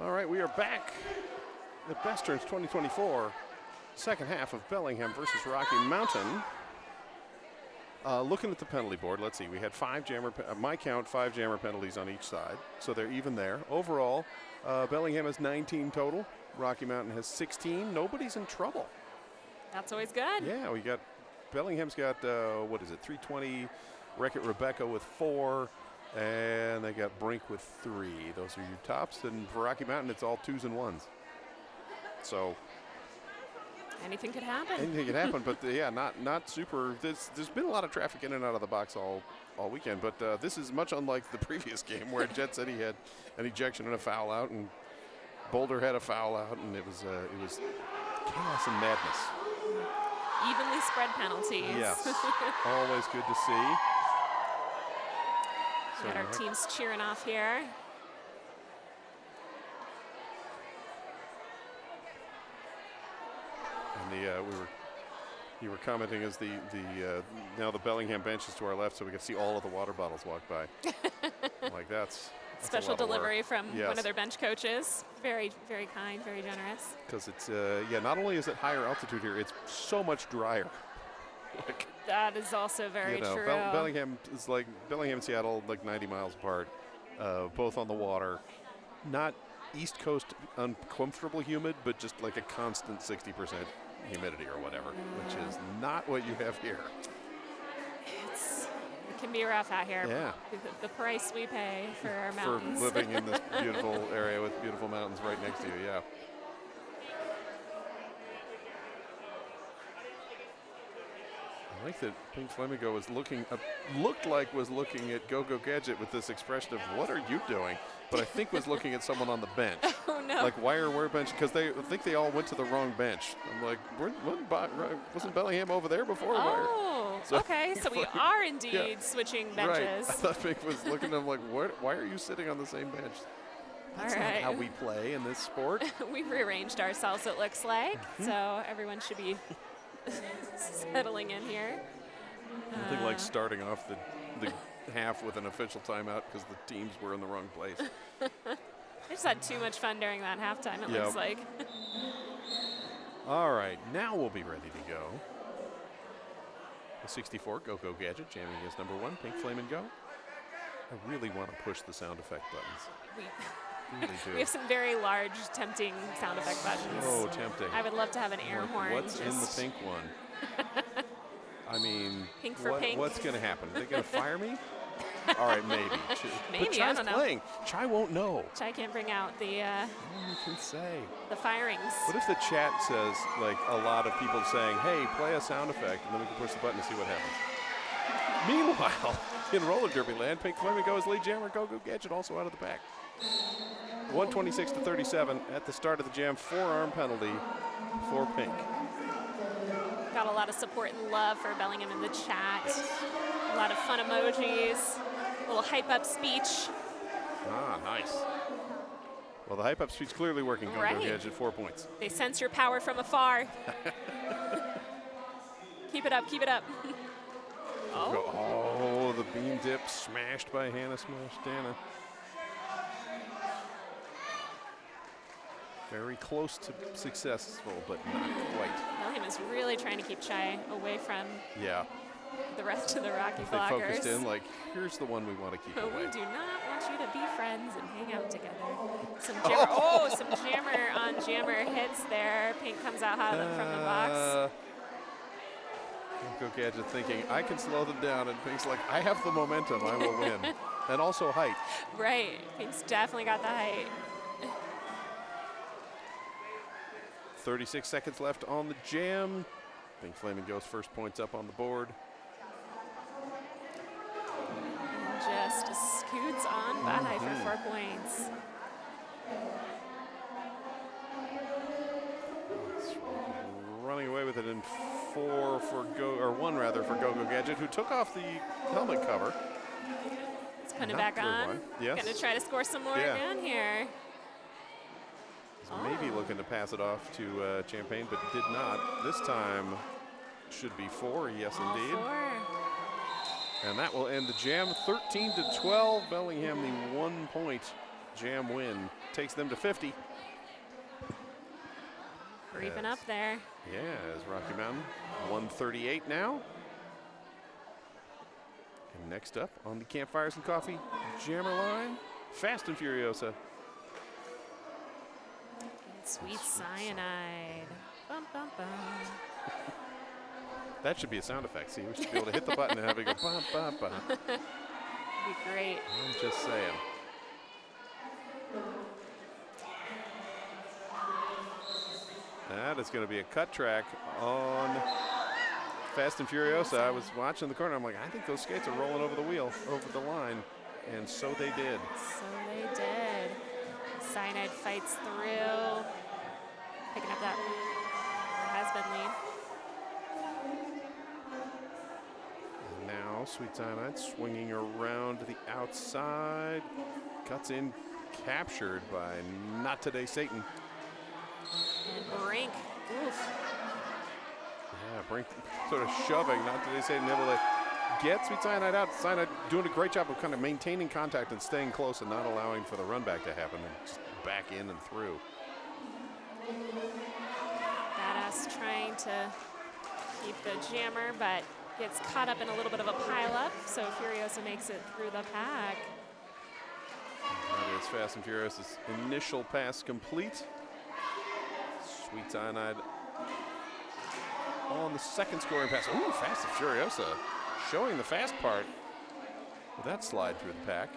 All right, we are back at Besterns 2024, second half of Bellingham versus Rocky Mountain. Looking at the penalty board, let's see. We had 5 jammer, my count, 5 jammer penalties on each side, so they're even there. Overall, Bellingham has 19 total. Rocky Mountain has 16. Nobody's in trouble. That's always good. Yeah, we got Bellingham's got 320. Wreck-It Rebecca with 4. And they got Brink with 3. Those are your tops. And for Rocky Mountain, it's all 2s and 1s. So Anything could happen. Anything could happen, but yeah, not super. There's been a lot of traffic in and out of the box all weekend, but this is much unlike the previous game where Jet City had an ejection and a foul out, and Boulder had a foul out, and it was chaos and madness. Evenly spread penalties. Yes, always good to see. We got our teams cheering off here. And you were commenting as the now the Bellingham bench is to our left, so we can see all of the water bottles walk by. Like that's Special delivery from yes. one of their bench coaches. Very, very kind, very generous. Because it's not only is it higher altitude here, it's so much drier. Like, that is also very true. Bellingham and Seattle, like 90 miles apart, both on the water. Not East Coast uncomfortable humid, but just like a constant 60% humidity or whatever, which is not what you have here. It can be rough out here. Yeah. The price we pay for our mountains. For living in this beautiful area with beautiful mountains right next to you, yeah. I like that Pink Flamingo was looked like was looking at Go-Go Gadget with this expression of, what are you doing? But I think was looking at someone on the bench. Oh, no. Like, why are we bench? Because I think they all went to the wrong bench. I'm like, wasn't Bellingham over there before? Oh, so okay. So we are indeed switching benches. Right. I thought Pink was looking at him like, why are you sitting on the same bench? That's not how we play in this sport. We've rearranged ourselves, it looks like. So everyone should be settling in here. Nothing like starting off the half with an official timeout because the teams were in the wrong place. I just had too much fun during that halftime, it looks like. All right, now we'll be ready to go. The 64, Go-Go Gadget, jamming against number 1, Pink Flamingo. I really want to push the sound effect buttons. Really do. We have some very large, tempting sound effect buttons. Oh, tempting. I would love to have an air horn. What's in the pink one? I mean, pink for pink. What's going to happen? Are they going to fire me? All right, maybe. Maybe, but I don't know. playing. Chai won't know. Chai can't bring out the you can say. The firings. What if the chat says, like, a lot of people saying, hey, play a sound effect, and then we can push the button to see what happens. Meanwhile, in roller derby land, Pink Flamingo is lead jammer. Go-Go Gadget also out of the pack. 126-37 at the start of the jam. Forearm penalty for Pink. Got a lot of support and love for Bellingham in the chat. A lot of fun emojis. A little hype-up speech. Ah, nice. Well, the hype-up speech clearly working. Go-Go Gadget, 4 points. They sense your power from afar. Keep it up, keep it up. Oh, the beam dip smashed by Hannah Dana. Very close to successful, but not quite. Bellingham is really trying to keep Chai away from the rest of the Rocky They blockers. focused in like, here's the one we want to keep but away. We do not want you to be friends and hang out together. Some jammer, some jammer on jammer hits there. Pink comes out hot from the box. Go Gadget thinking, I can slow them down, and Pink's like, I have the momentum, I will win. And also height. Right, Pink's definitely got the height. 36 seconds left on the jam. Pink Flamingo's first points up on the board. Just scoots on by for 4 points. Running away with it in 1 for Go-Go Gadget, who took off the helmet cover. Let's put it back on. Yes. Gonna try to score some more again here. Maybe looking to pass it off to Champagne, but did not. This time should be 4, yes indeed. 4. And that will end the jam 13-12. Bellingham, the 1-point jam win, takes them to 50. Creeping up there. Yeah, as Rocky Mountain, 138 now. And next up on the Campfires and Coffee jammer line, Fast and Furiosa. Sweet cyanide. Bum, bum, bum. That should be a sound effect. See, we should be able to hit the button and have it go bum, bum, bum. Be great. I'm just saying. That is going to be a cut track on Fast and Furiosa. I was watching the corner. I'm like, I think those skates are rolling over the wheel, over the line. And so they did. So they did. Cyanide fights through. Picking up that has-been lead. And now Sweet Cyanide swinging around the outside. Cuts in, captured by Not Today Satan. And Brink. Oof. Yeah, Brink sort of shoving, Not Today Satan able to get Sweet Cyanide out. Cyanide doing a great job of kind of maintaining contact and staying close and not allowing for the run back to happen and just back in and through. Badass trying to keep the jammer, but gets caught up in a little bit of a pileup, so Furiosa makes it through the pack. That is Fast and Furiosa's initial pass complete. Sweet Cyanide on the second scoring pass. Ooh, Fast and Furiosa showing the fast part with that slide through the pack.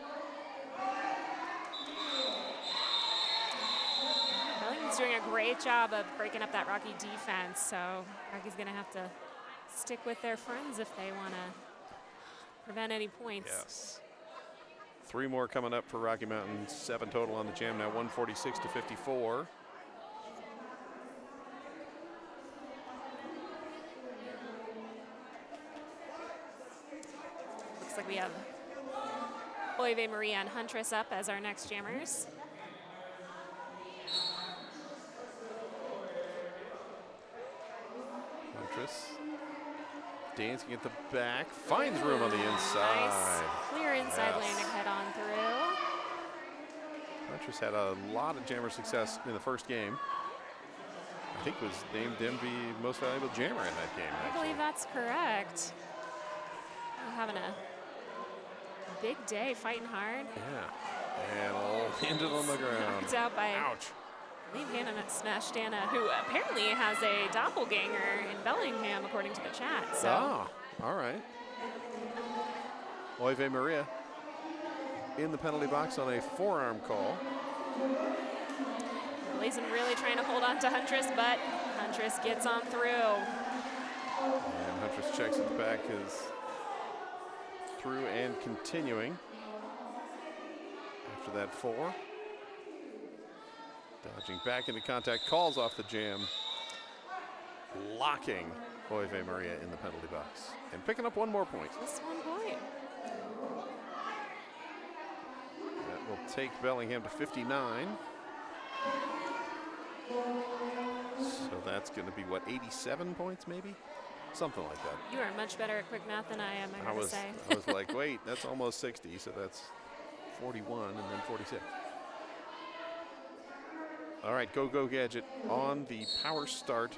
Bellingham's doing a great job of breaking up that Rocky defense, so Rocky's going to have to stick with their friends if they want to prevent any points. Yes. 3 more coming up for Rocky Mountain. 7 total on the jam now, 146 to 54. Looks like we have Oive Maria and Huntress up as our next jammers. Huntress dancing at the back, finds room on the inside. Nice clear inside landing head on through. Huntress had a lot of jammer success in the first game. I think was named MV Most Valuable Jammer in that game. I believe that's correct. We're having a big day, fighting hard. Yeah, and all landed on the ground. Knocked out by Ouch. Leave Hannah Smash Dana, who apparently has a doppelganger in Bellingham, according to the chat. So. Ah, all right. Oive Maria in the penalty box on a forearm call. Blazin really trying to hold on to Huntress, but Huntress gets on through. And Huntress checks at the back, is through and continuing after that 4. Dodging back into contact, calls off the jam, locking Oive Maria in the penalty box and picking up 1 more point. Just 1 point. That will take Bellingham to 59. So that's going to be, what, 87 points maybe? Something like that. You are much better at quick math than I am, I gotta say. I was like, wait, that's almost 60, so that's 41 and then 46. All right, Go Gadget on the power start,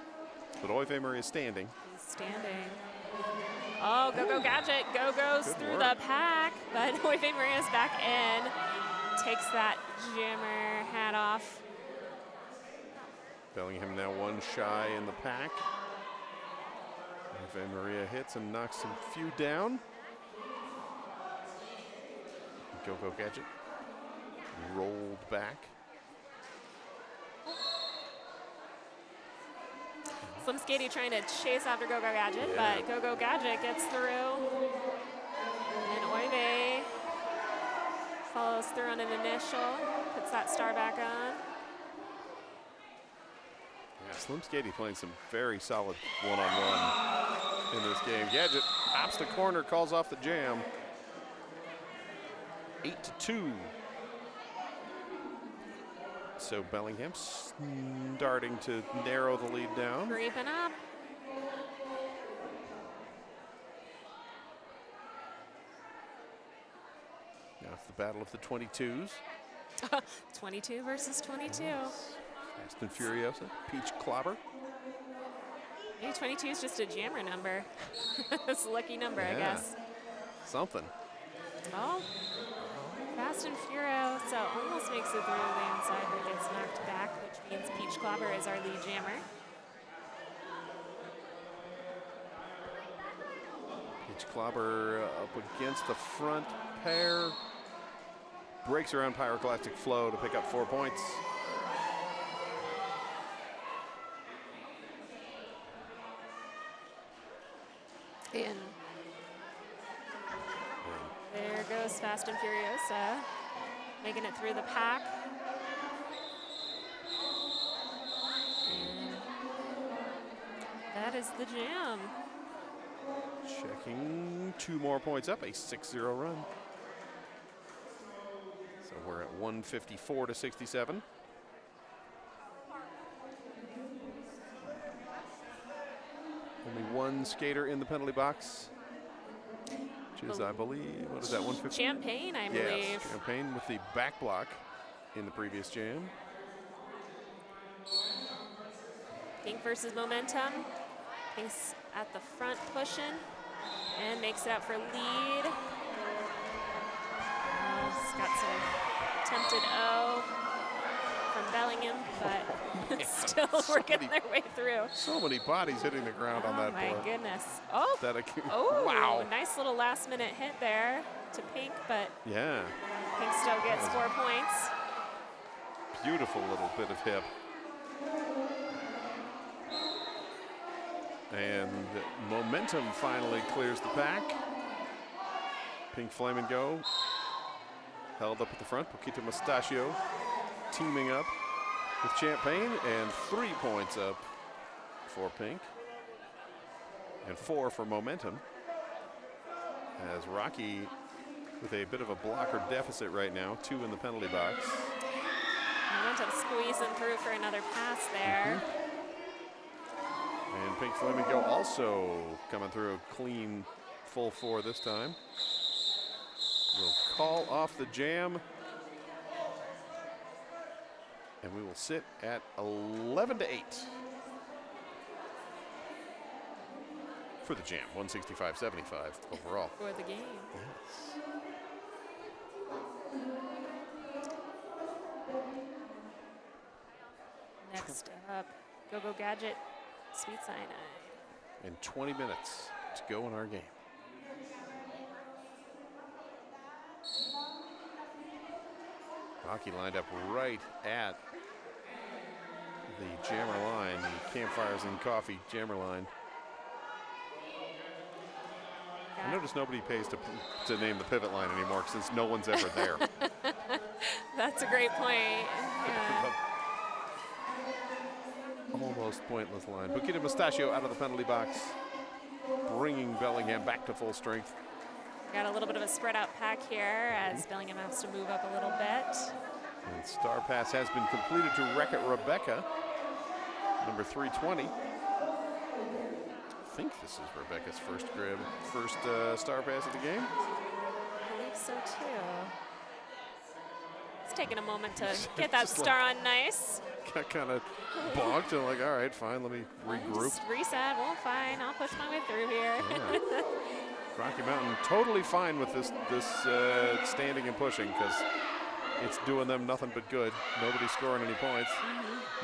but Oive Maria is standing. He's standing. Oh, Go Gadget, goes Good through work. the pack, but Oive Maria's back in. Takes that jammer hat off. Bellingham now 1 shy in the pack. Oive Maria hits and knocks some few down. Go Gadget rolled back. Slim Skady trying to chase after Go Gadget, Yeah. but Go Gadget gets through. And Oive follows through on an initial, puts that star back on. Yeah, Slim Skady playing some very solid one-on-one in this game. Gadget pops the corner, calls off the jam. 8-2. So Bellingham starting to narrow the lead down. Creeping up. Now it's the battle of the 22s. 22 versus 22. Fast and Furiosa, Peach Clobber. Maybe 22 is just a jammer number. It's a lucky number, I Yeah. guess. Something. Oh, Fast and Furiosa almost makes it through the inside, but gets knocked back, which means Peach Clobber is our lead jammer. Peach Clobber up against the front pair. Breaks around Pyroclastic Flow to pick up 4 points. And there goes Fast and Furiosa, making it through the pack. And that is the jam. Checking 2 more points up, a 6-0 run. So we're at 154 to 67. Only one skater in the penalty box, which is, I believe, what is that, 150? Champagne, I believe. Yes, Champagne with the back block in the previous jam. Pink versus Momentum. Pink's at the front pushing and makes it out for lead. He's got some attempted O from Bellingham, but still working their way through. So many bodies hitting the ground on that my board. goodness. Oh, Oh, wow. Nice little last minute hit there to Pink, but Yeah, Pink still gets 4 points. beautiful little bit of hip. And Momentum finally clears the pack. Pink Flamingo held up at the front. Poquito Mustachio teaming up with Champagne, and 3 points up for Pink and 4 for Momentum, as Rocky with a bit of a blocker deficit right now, 2 in the penalty box. Momentum squeezing through for another pass there. And Pink Flamingo also coming through a clean full 4 this time. We'll call off the jam, and we will sit at 11 to 8 for the jam. 165-75 overall. For the game. Yes. Next up, Go-Go Gadget, Sweet Cyanide. And 20 minutes to go in our game. Rocky lined up right at the jammer line, the Campfires and Coffee jammer line. I notice nobody pays to name the pivot line anymore since no one's ever there. That's a great point. Yeah. Almost pointless line. Poquito Mustachio out of the penalty box, bringing Bellingham back to full strength. Got a little bit of a spread out pack here as Bellingham has to move up a little bit. And star pass has been completed to Wreck-It Rebecca, number 320. I think this is Rebecca's first star pass of the game. I believe so too. It's taking a moment to get that star on nice. Got kind of bonked and like, all right, fine, let me regroup. Just reset, well, fine, I'll push my way through here. Yeah. Rocky Mountain totally fine with this standing and pushing, because it's doing them nothing but good. Nobody's scoring any points.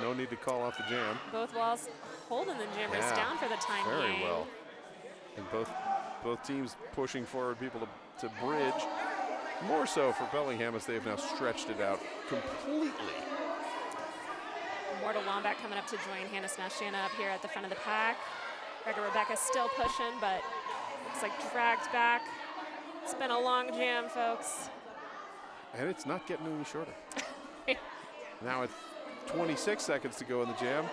No need to call off the jam. Both walls holding the jammers down for the time very being. well. And both teams pushing forward people to bridge. More so for Bellingham, as they've now stretched it out completely. Mortal Wombat coming up to join Hannah Smashiana up here at the front of the pack. Wreck-It Rebecca still pushing, but looks like dragged back. It's been a long jam, folks. And it's not getting any shorter. Now it's 26 seconds to go in the jam.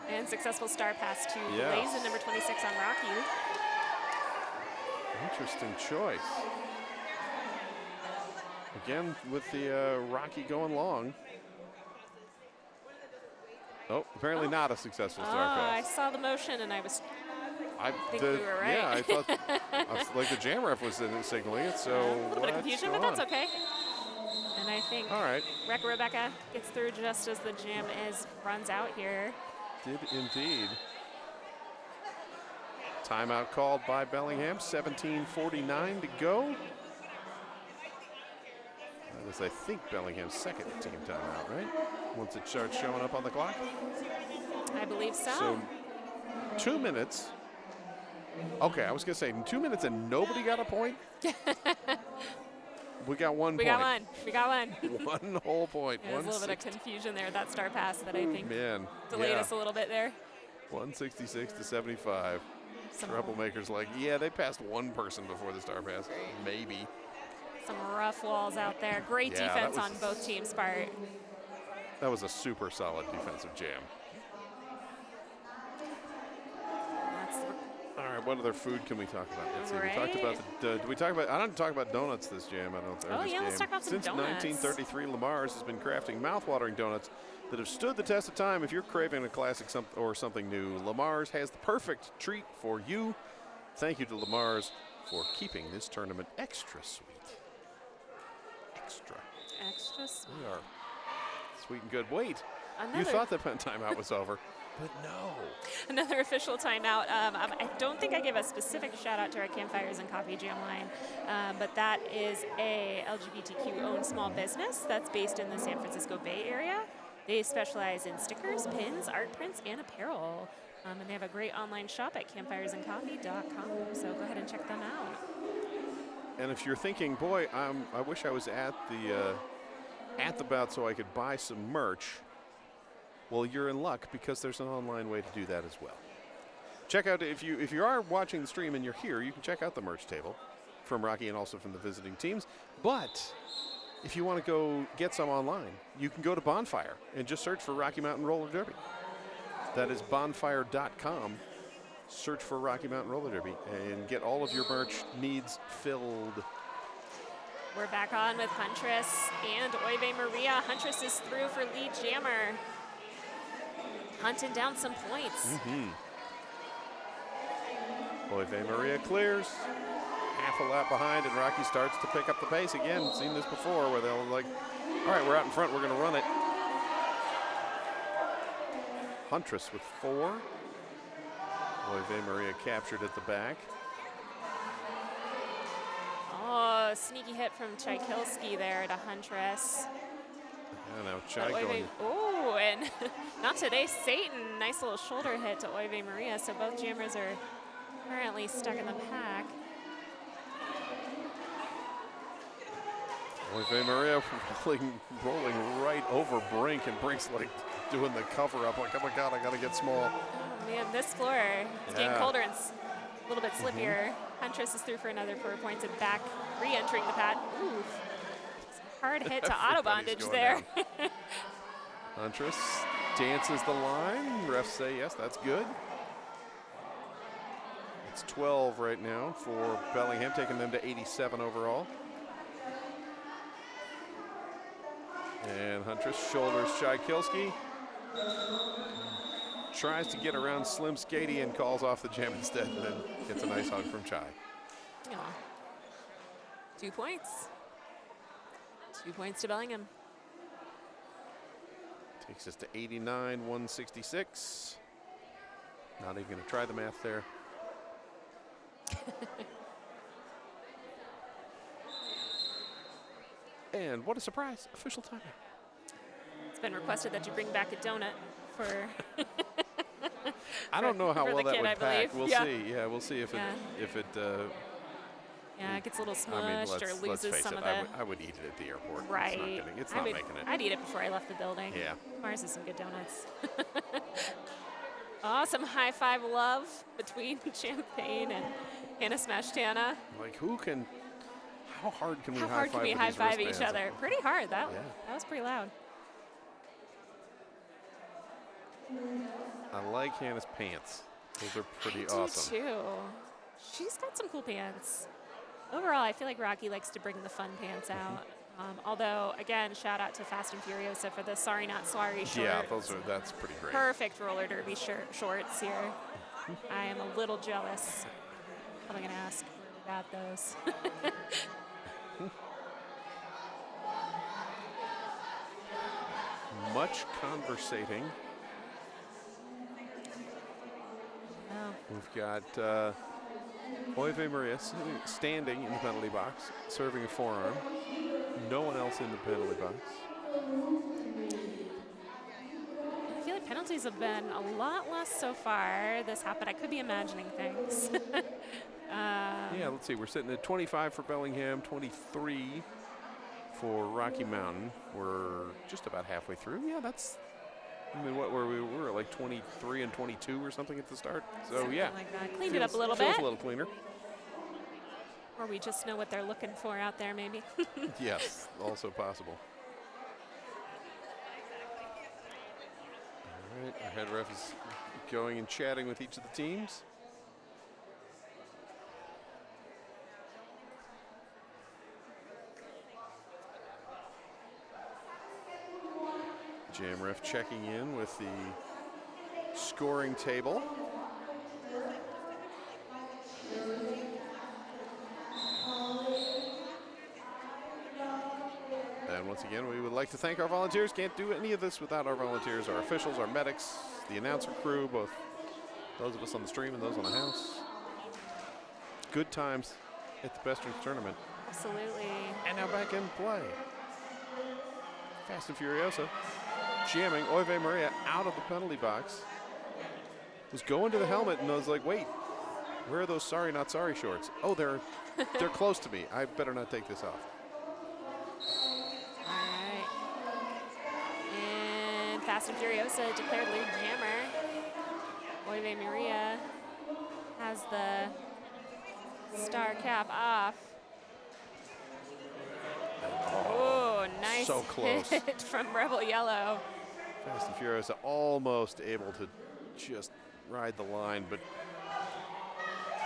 And successful star pass to Blazin, number 26 on Rocky. Interesting choice. Again, with the Rocky going long. Oh, apparently not a successful star I pass. saw the motion and I think we were right. Yeah, I thought, like the jam ref was signaling it, so a little bit of confusion, but that's okay. And I think Wreck-It Rebecca gets through just as the jam runs out here. Did indeed. Timeout called by Bellingham, 17:49 to go. That is, I think, Bellingham's second team timeout, right? Once it starts showing up on the clock. I believe so. So 2 minutes. Okay, I was going to say 2 minutes and nobody got a point. We got 1 point. We got one. 1 whole point. There's a little bit of confusion there, that star pass that I think Man, delayed us a little bit there. 166 to 75. Troublemakers like, yeah, they passed one person before the star pass. Maybe. Some rough walls out there. Great Yeah, defense on both teams' part. That was a super solid defensive jam. That's All right, what other food can we talk about? Let's see. We Right. talked about did we talk about? I don't talk about donuts this jam. I don't. Oh, this yeah, let's game. talk about some Since donuts. 1933, Lamar's has been crafting mouth-watering donuts that have stood the test of time. If you're craving a classic or something new, Lamar's has the perfect treat for you. Thank you to Lamar's for keeping this tournament extra sweet. Extra. extra sweet. We are sweet and good. Wait, you Another- thought the timeout was over, but no. Another official timeout. I don't think I gave a specific shout out to our Campfires and Coffee Jam line, but that is a LGBTQ-owned small business that's based in the San Francisco Bay Area. They specialize in stickers, pins, art prints, and apparel. And they have a great online shop at campfiresandcoffee.com. So go ahead and check them out. And if you're thinking, boy, I wish I was at the bout so I could buy some merch, well, you're in luck because there's an online way to do that as well. Check out if you are watching the stream and you're here, you can check out the merch table from Rocky and also from the visiting teams. But if you want to go get some online, you can go to Bonfire and just search for Rocky Mountain Roller Derby. That is bonfire.com. Search for Rocky Mountain Roller Derby and get all of your merch needs filled. We're back on with Huntress and Oive Maria. Huntress is through for lead jammer. Hunting down some points. Oive Maria clears. Half a lap behind, and Rocky starts to pick up the pace again. Seen this before where they'll like, all right, we're out in front, we're going to run it. Huntress with 4. Oive Maria captured at the back. Oh, sneaky hit from Tchaikovsky there to Huntress. And now Chai But going. Oh, and not today, Satan. Nice little shoulder hit to Oive Maria. So both jammers are currently stuck in the pack. Oive Maria rolling right over Brink, and Brink's like doing the cover up, like, oh my God, I got to get small. Oh man, this floor, it's getting colder and a little bit slippier. Huntress is through for another 4 points and back, re-entering the pad. Ooh, hard hit to auto bondage there. Huntress dances the line. Refs say yes, that's good. It's 12 right now for Bellingham, taking them to 87 overall. And Huntress shoulders Tchaikovsky. Tries to get around Slim Skady and calls off the jam instead, and then gets a nice hug from Chai. Aw. 2 points. 2 points to Bellingham. Takes us to 89, 166. Not even going to try the math there. And what a surprise, official timeout. It's been requested that you bring back a donut for I don't know how for well the that kid, would I pack. believe. We'll Yeah. see. Yeah, we'll see if Yeah. Yeah, it gets a little I mean, smushed or let's loses face some it. of the. I would eat it at the airport. Right. It's not making it. I'd eat it before I left the building. Yeah. Mars is some good donuts. Awesome high five love between Champagne and Hannah Smash Tana. Like, how hard can we How high hard five can we with high these five each wristbands? other? Pretty hard. That Yeah. was pretty loud. I like Hannah's pants. Those are pretty I awesome. do too. She's got some cool pants. Overall, I feel like Rocky likes to bring the fun pants out. Although, again, shout out to Fast and Furiosa for the Sorry Not Sorry shorts. Yeah, that's pretty great. Perfect roller derby shorts here. I am a little jealous. Probably gonna ask where we got those. Much conversating. Oh. We've got Oive Maria standing in the penalty box, serving a forearm. No one else in the penalty box. I feel like penalties have been a lot less so far. This happened. I could be imagining things. Yeah, let's see. We're sitting at 25 for Bellingham, 23 for Rocky Mountain. We're just about halfway through. Yeah, that's I mean, what were we? We were like 23 and 22 or something at the start. So Something yeah, like that. Cleaned it up a little feels bit. a little cleaner. Or we just know what they're looking for out there, maybe. Yes, also possible. All right, our head ref is going and chatting with each of the teams. Jam ref checking in with the scoring table. And once again, we would like to thank our volunteers. Can't do any of this without our volunteers, our officials, our medics, the announcer crew, both those of us on the stream and those on the house. Good times at the Besterns tournament. Absolutely. And now back in play. Fast and Furiosa jamming Oive Maria out of the penalty box. Was going to the helmet and I was like, wait, where are those sorry not sorry shorts? Oh, they're close to me. I better not take this off. All right. And Fast and Furiosa declared lead jammer. Oive Maria has the star cap off. Oh, nice so close. hit from Rebel Yellow. Fast and Furiosa almost able to just ride the line, but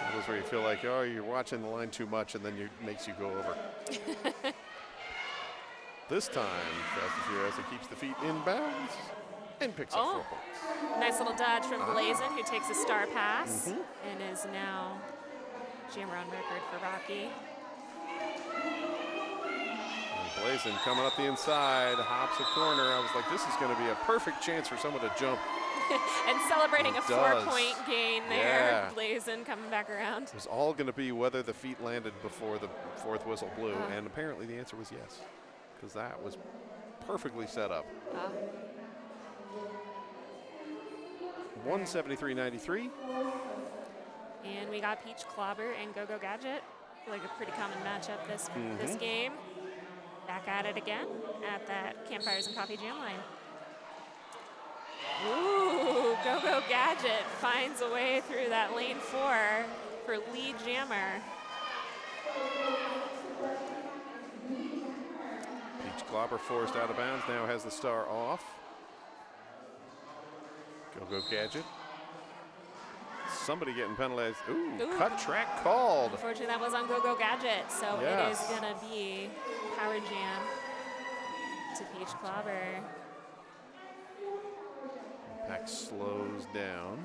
that was where you feel like, oh, you're watching the line too much, and then it makes you go over. This time, Fast and Furiosa keeps the feet in bounds and picks up 4 points. Nice little dodge from Blazin, who takes a star pass and is now jammer on record for Rocky. Blazin coming up the inside, hops a corner. I was like, this is going to be a perfect chance for someone to jump. And celebrating a It does. 4-point gain there. Yeah. Blazin coming back around. It was all going to be whether the feet landed before the 4th whistle blew, and apparently the answer was yes, because that was perfectly set up. 173.93. And we got Peach Clobber and Go-Go Gadget. Like a pretty common matchup this game. Back at it again at that Campfires and Coffee Jam line. Ooh, Go-Go Gadget finds a way through that lane 4 for lead jammer. Peach Clobber forced out of bounds, now has the star off. Go-Go Gadget. Somebody getting penalized. Ooh, cut track called. Unfortunately, that was on Go-Go Gadget, so Yes. it is going to be power jam to Peach Clobber. Pack slows down.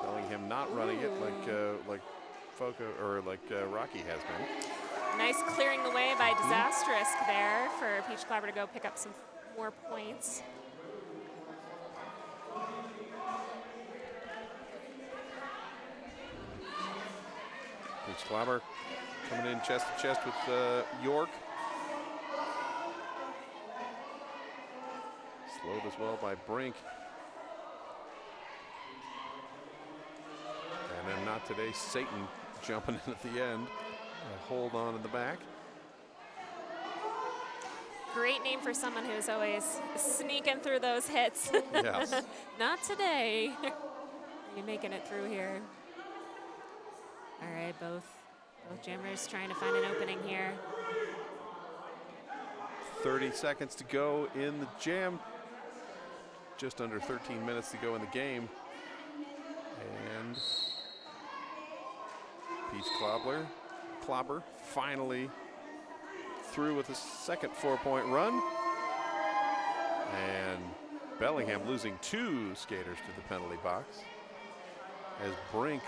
Bellingham not running it like Foco or like Rocky has been. Nice clearing the way by Disastrous there for Peach Clobber to go pick up some more points. Peach Clobber coming in chest to chest with York. Slowed as well by Brink. And then not today, Satan jumping in at the end. A hold on in the back. Great name for someone who's always sneaking through those hits. Yes. Not today. You're making it through here. All right, both jammers trying to find an opening here. 30 seconds to go in the jam. Just under 13 minutes to go in the game. And Peach Clobber finally through with a second 4-point run. And Bellingham losing 2 skaters to the penalty box as Brink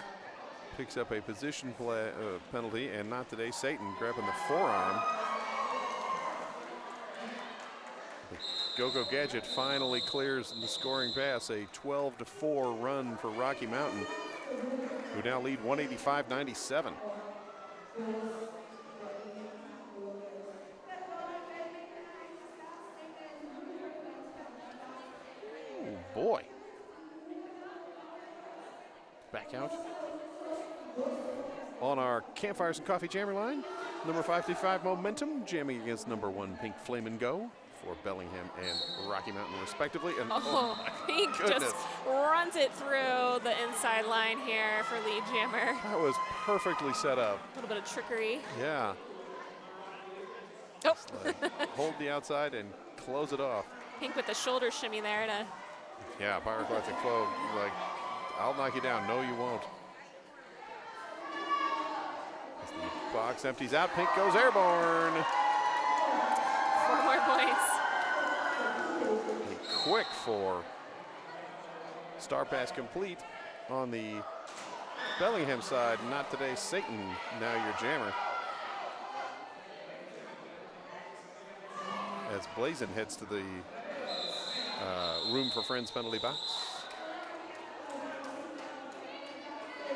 picks up a position play, penalty, and not today, Satan grabbing the forearm. Go-Go Gadget finally clears the scoring pass, a 12-4 run for Rocky Mountain, who now lead 185-97. Oh boy. Back out. On our Campfires and Coffee Jammer line, number 535 Momentum, jamming against number 1 Pink Flame and Go. for Bellingham and Rocky Mountain respectively. And Oh, Pink goodness. just runs it through the inside line here for lead jammer. That was perfectly set up. A little bit of trickery. Yeah. Oh, Hold the outside and close it off. Pink with the shoulder shimmy there to Yeah, Pyroclastic Flow, like, I'll knock you down. No, you won't. As the box empties out, Pink goes airborne. 4 more points. A quick 4. Star pass complete on the Bellingham side. Not today, Satan. Now your jammer. As Blazin heads to the Room for Friends penalty box.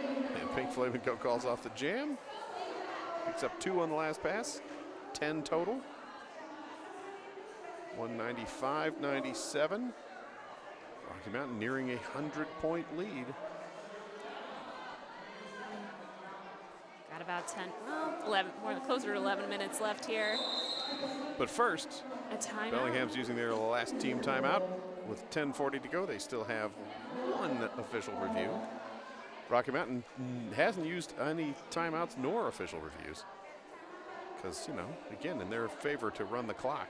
And Pink Flamingo calls off the jam. Picks up 2 on the last pass. 10 total. 195-97. Rocky Mountain nearing a 100-point lead. Got about 10, well, 11, more closer to 11 minutes left here. But first, A timeout. Bellingham's using their last team timeout. With 10:40 to go, they still have 1 official review. Rocky Mountain hasn't used any timeouts nor official reviews. Because, you know, again, in their favor to run the clock.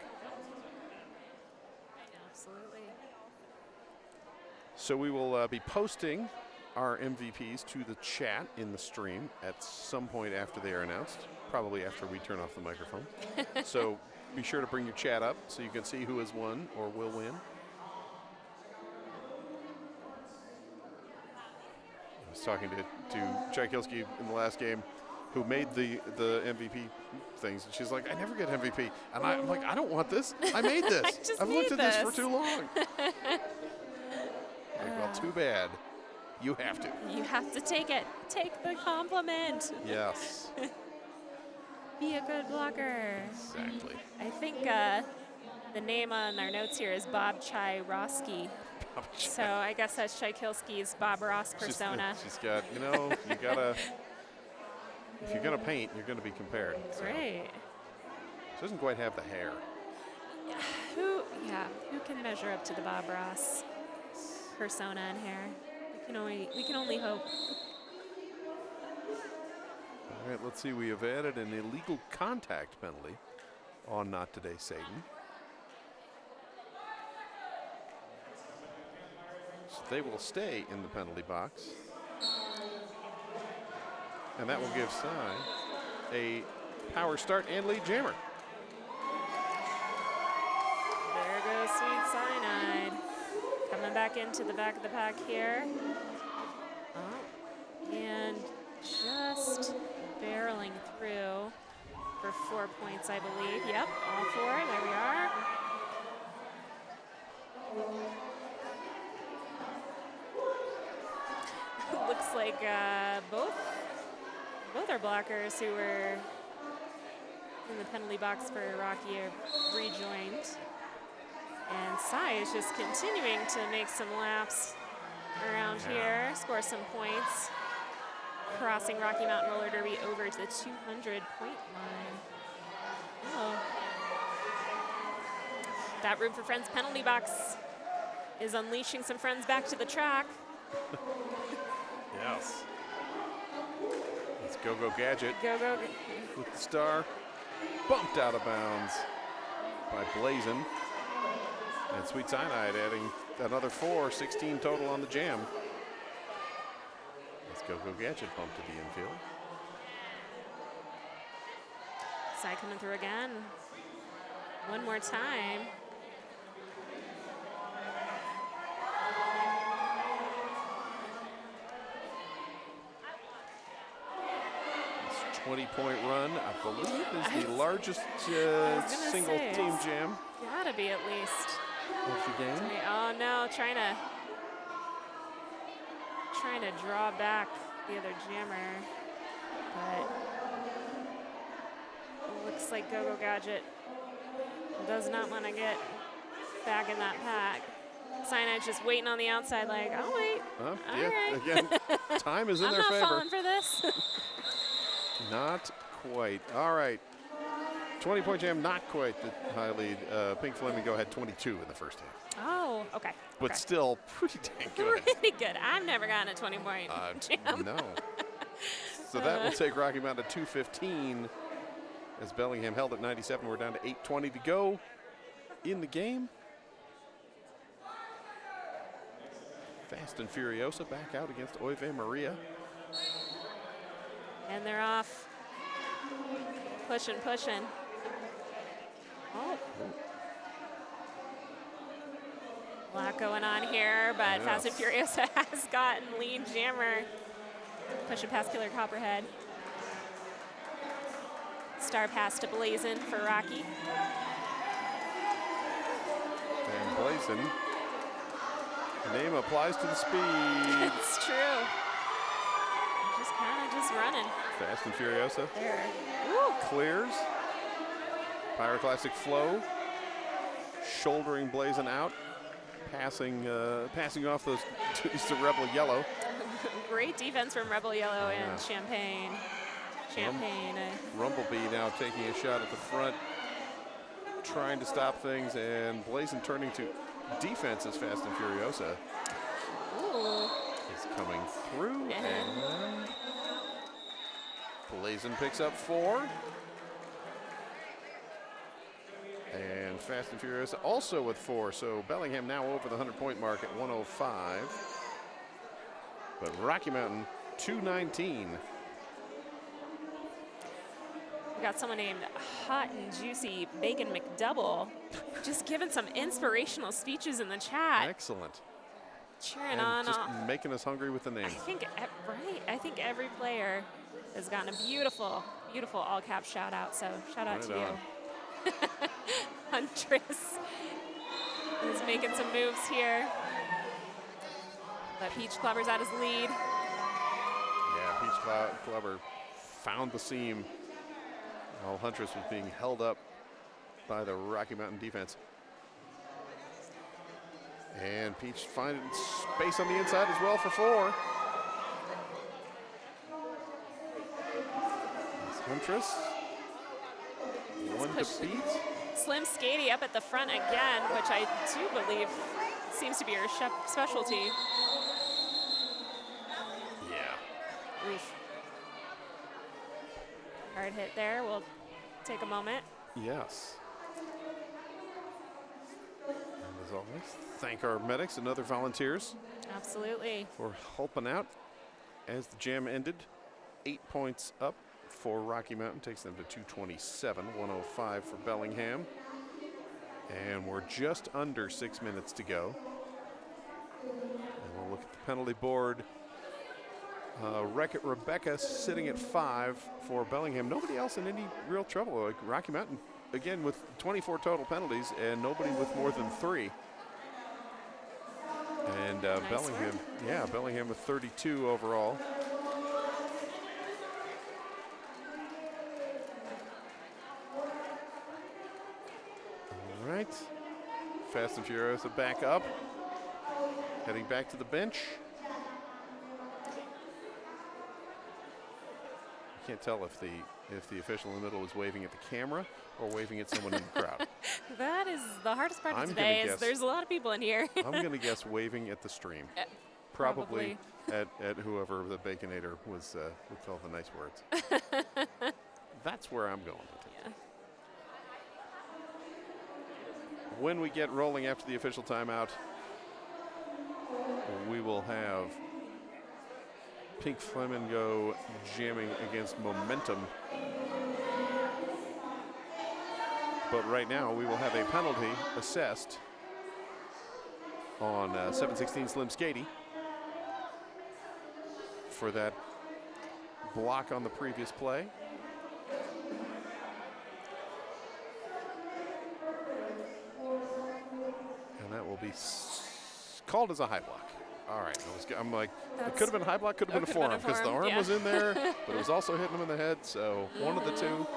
Absolutely. So we will be posting our MVPs to the chat in the stream at some point after they are announced, probably after we turn off the microphone. So be sure to bring your chat up so you can see who has won or will win. I was talking to Tchaikovsky in the last game, who made the MVP things, and she's like, I never get MVP. And I'm like, I don't want this. I made this. I've looked at this for too long. Like, well, too bad. You have to. You have to take it. Take the compliment. Yes. Be a good blocker. Exactly. I think the name on our notes here is Bob Chai-Roski. So I guess that's Tchaikovsky's Bob Ross persona. She's got, you know, you gotta, if you're gonna paint, you're gonna be compared. So. Right. She doesn't quite have the hair. Who can measure up to the Bob Ross persona and hair? We can only hope. All right, let's see. We have added an illegal contact penalty on Not Today, Satan. So they will stay in the penalty box. And that will give Cy a power start and lead jammer. There goes Sweet Cyanide. Coming back into the back of the pack here. Oh, and just barreling through for 4 points, I believe. Yep, all 4. There we are. Looks like both our blockers who were in the penalty box for Rocky have rejoined. And Cy is just continuing to make some laps around here, score some points, crossing Rocky Mountain Roller Derby over to the 200-point line. Oh. That Room for Friends penalty box is unleashing some friends back to the track. Yes. Let's go Gadget. Go. With the star bumped out of bounds by Blazin. And Sweet Cyanide adding another 4, 16 total on the jam. Let's go Gadget bump to the infield. Cy coming through again. One more time. This 20-point run, I believe, is the largest single say, team jam Gotta be at least. of the game. Oh no, trying to draw back the other jammer, but it looks like Go Gadget does not want to get back in that pack. Cyanide's just waiting on the outside like, I'll wait. All yeah, right. Again, time is in their favor. I'm not falling for this. Not quite. All right. 20-point jam, not quite the high lead. Pink Flamingo had 22 in the first half. Oh, okay. But okay. still pretty dang good. Pretty good. I've never gotten a 20-point jam. No. So that will take Rocky Mountain to 215 as Bellingham held at 97. We're down to 8:20 to go in the game. Fast and Furiosa back out against Oive Maria. And they're off. Pushing. Oh. A lot going on here, but Yes. Fast and Furiosa has gotten lead jammer. Pushing past Killer Copperhead. Star pass to Blazin for Rocky. And Blazin, name applies to the speed. It's true. Just kind of running. Fast and Furiosa There. Woo. clears. Pyroclastic flow. Shouldering Blazin out. Passing off those twos to Rebel Yellow. Great defense from Rebel Yellow Yeah. and Champagne. Rumblebee now taking a shot at the front, trying to stop things, and Blazin turning to defense as Fast and Furiosa Ooh. is coming through. Yeah. And Blazin picks up 4. And Fast and Furiosa also with 4. So Bellingham now over the 100-point mark at 105. But Rocky Mountain 219. We got someone named Hot and Juicy Bacon McDouble just giving some inspirational speeches in the chat. Excellent. Cheering And on. just making us hungry with the I names. think, I think every player has gotten a beautiful all cap shout out. So shout out Right to on. you. Huntress is making some moves here. But Peach Clubber's at his lead. Yeah, Peach Clubber found the seam while Huntress was being held up by the Rocky Mountain defense. And Peach finding space on the inside as well for 4. It's Huntress. One to beat. Slim Skady up at the front again, which I do believe seems to be her specialty. Yeah. Oof. Hard hit there. We'll take a moment. Yes. And as always, thank our medics and other volunteers Absolutely. for helping out as the jam ended. 8 points up for Rocky Mountain, takes them to 227, 105 for Bellingham. And we're just under 6 minutes to go. And we'll look at the penalty board. Rebecca sitting at 5 for Bellingham. Nobody else in any real trouble. Like Rocky Mountain, again, with 24 total penalties and nobody with more than 3. And Nice Bellingham, work. yeah, Bellingham with 32 overall. All right, Fast and Furiosa back up, heading back to the bench. Can't tell if the official in the middle is waving at the camera or waving at someone in the crowd. That is the hardest part I'm of gonna today is guess- there's a lot of people in here. I'm going to guess waving at the stream. Probably at whoever the Baconator was with all the nice words. That's where I'm going with it. Yeah. When we get rolling after the official timeout, we will have Pink Flamingo jamming against Momentum. But right now, we will have a penalty assessed on 716 Slim Skady for that block on the previous play. And that will be called as a high block. All right, I'm like, it could have been a high block, could have been a forearm, because the arm was in there, but it was also hitting him in the head, so one of the two.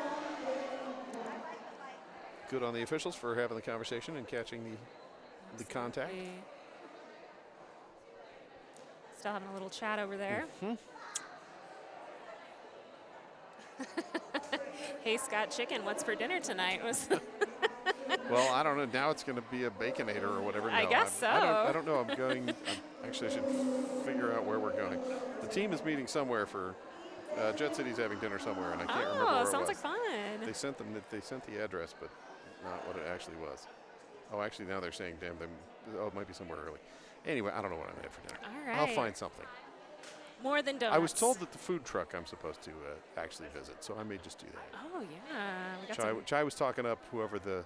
Good on the officials for having the conversation and catching the contact. Still having a little chat over there. Hey, Scott Chicken, what's for dinner tonight? Was Well, I don't know. Now it's going to be a Baconator or whatever. I No, guess so. I don't know. Actually, I should figure out where we're going. The team is meeting somewhere for Jet City's having dinner somewhere, and I can't remember where it was. Sounds like fun. They sent the address, but not what it actually was. Oh, actually, now they're saying, damn, it might be somewhere early. Anyway, I don't know what I'm at for dinner. All right. I'll find something. More than donuts. I was told that the food truck I'm supposed to actually visit, so I may just do that. Oh, yeah. We got Chai was talking up whoever the...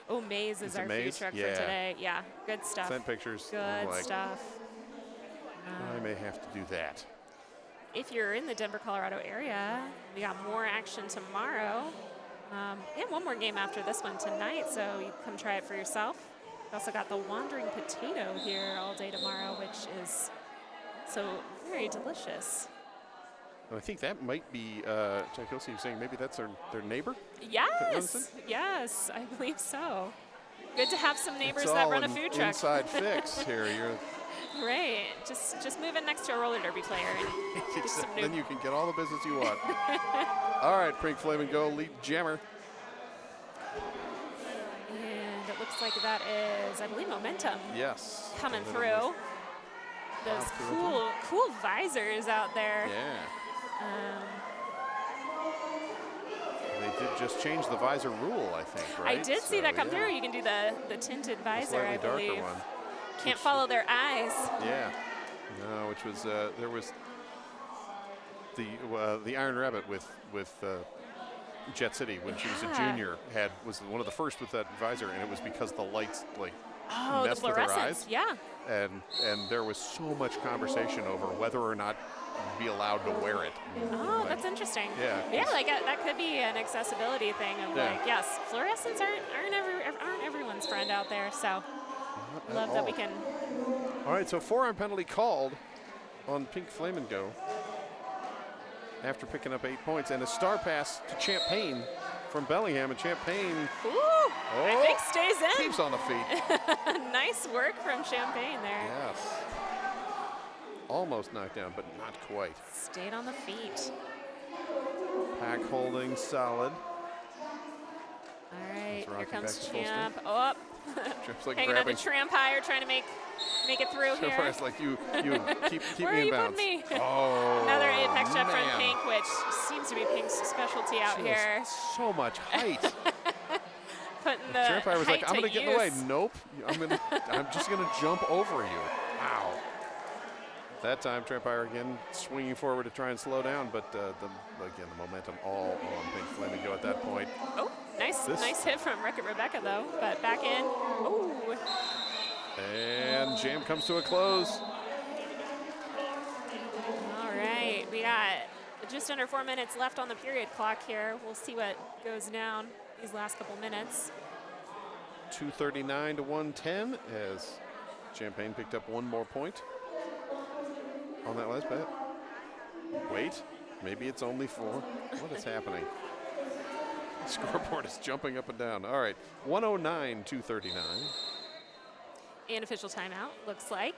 Oh, Maze is our Maze? food truck Yeah. for today. Yeah, good stuff. Sent pictures. Good like, stuff. I may have to do that. If you're in the Denver, Colorado area, we got more action tomorrow. And one more game after this one tonight, so you come try it for yourself. We also got the Wandering Potato here all day tomorrow, which is so very delicious. I think that might be, Jack Kelsey was saying maybe that's their neighbor? Yes, yes, I believe so. Good to have some neighbors it's that all run a food truck. Inside fix here. You're Right, just move in next to a roller derby player. And get some then you can get all the business you want. All right, Pink Flame and Go, lead jammer. And it looks like that is, I believe, Momentum. Yes. Coming through. Those cool visors out there. Yeah. They did just change the visor rule, I think, right? I did see that come through. You can do the tinted visor, I slightly believe. darker one. Can't follow their eyes. Yeah. No, which was there was the Iron Rabbit with Jet City when she was a junior was one of the first with that visor, and it was because the lights messed with her eyes. Yeah. And there was so much conversation over whether or not you'd be allowed to wear it. Oh, that's interesting. Yeah. Yeah, like that could be an accessibility thing of like, yes, fluorescents aren't everyone's friend out there, so love that we can. All right, so forearm penalty called on Pink Flame and Go after picking up 8 points, and a star pass to Champagne from Bellingham, and Champagne I think stays in. keeps on the feet. Nice work from Champagne there. Yes. Almost knocked down, but not quite. Stayed on the feet. Pack holding solid. All right, here back comes to full Champ. Oh, Trips like hanging on grabbing. to Tramp higher, trying to make it through So here. far, it's like you keep Where me are in you bounds. putting me? Oh, Another apex shot from man. Pink, which seems to be Pink's specialty out Just here. so much height. Putting the Tramp was height like, I'm to going to get in the way. use. Nope. I'm just going to jump over you. Wow. That time, Trampire again swinging forward to try and slow down, but again, the momentum all on Pink Flame and Go at that point. Oh, nice hit from Wreck-It Rebecca, though. But back in. Ooh. And jam comes to a close. All right, we got just under 4 minutes left on the period clock here. We'll see what goes down these last couple minutes. 239 to 110 as Champagne picked up one more point on that last bet. Wait, maybe it's only 4. What is happening? The scoreboard is jumping up and down. All right, 109, 239. And official timeout, looks like.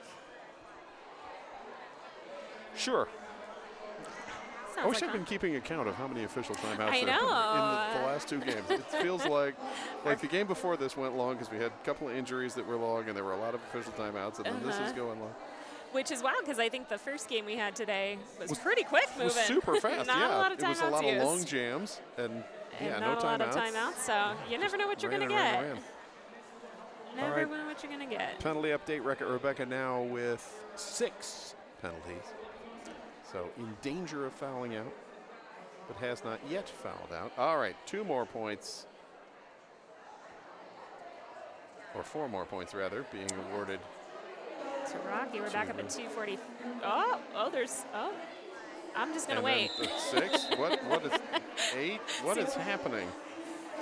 Sure. I Sounds wish like I'd been keeping account of how many official timeouts I there have know. been in the last 2 games. It feels like the game before this went long because we had a couple of injuries that were long and there were a lot of official timeouts, and then this is going long. Which is wild because I think the first game we had today was pretty quick moving. It was super fast, Not yeah. a lot of timeouts it was a lot of used. long jams and And no not a lot of timeouts. timeouts, so you never know what you're going to Ran get. and ran. Never right. know what you're going to get. Penalty update, Wreck-It Rebecca now with 6 penalties. So in danger of fouling out, but has not yet fouled out. All right, 2 more points. Or 4 more points, rather, being awarded. To Rocky, we're back up at 240. Oh, I'm just going to wait. 6? What is 8? What is happening?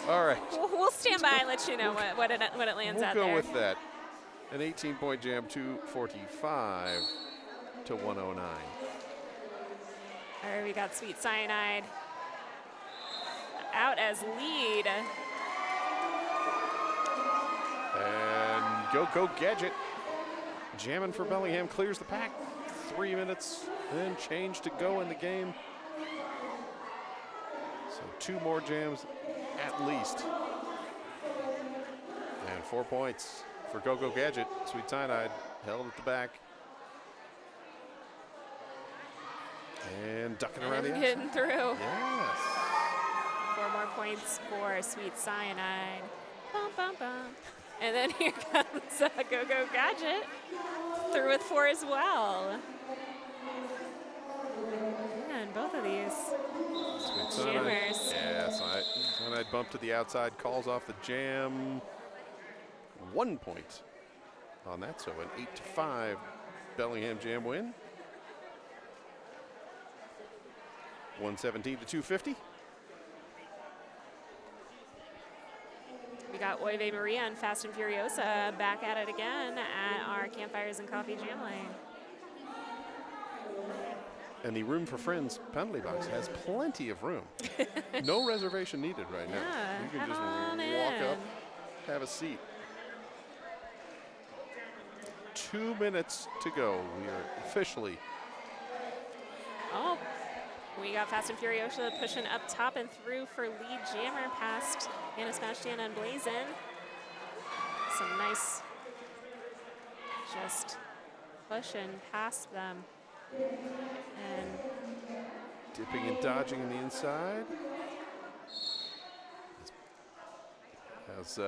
All right. We'll stand by and let you know what it lands We'll out go there. with that. An 18-point jam, 245 to 109. All right, we got Sweet Cyanide out as lead. And go Gadget. Jamming for Bellingham, clears the pack. 3 minutes and change to go in the game. So 2 more jams at least. And 4 points for Go-Go Gadget. Sweet Cyanide held at the back. And ducking around the outside. Getting through. Yes. 4 more points for Sweet Cyanide. Bum, bum, bum. And then here comes Go-Go Gadget through with 4 as well. And both of these jammers. Yeah, Cyanide bump to the outside, calls off the jam. 1 point on that, so an 8-5 Bellingham jam win. 117 to 250. We got Oive Maria and Fast and Furiosa back at it again at our Campfires and Coffee Jam Lane. And the Room for Friends penalty box has plenty of room. No reservation needed right now. Yeah, You can come just on walk in. up, have a seat. 2 minutes to go. We are officially. Oh, we got Fast and Furiosa pushing up top and through for lead jammer past Anna Sebastian and Blazin. Some nice just pushing past them. And Dipping and dodging in the inside. As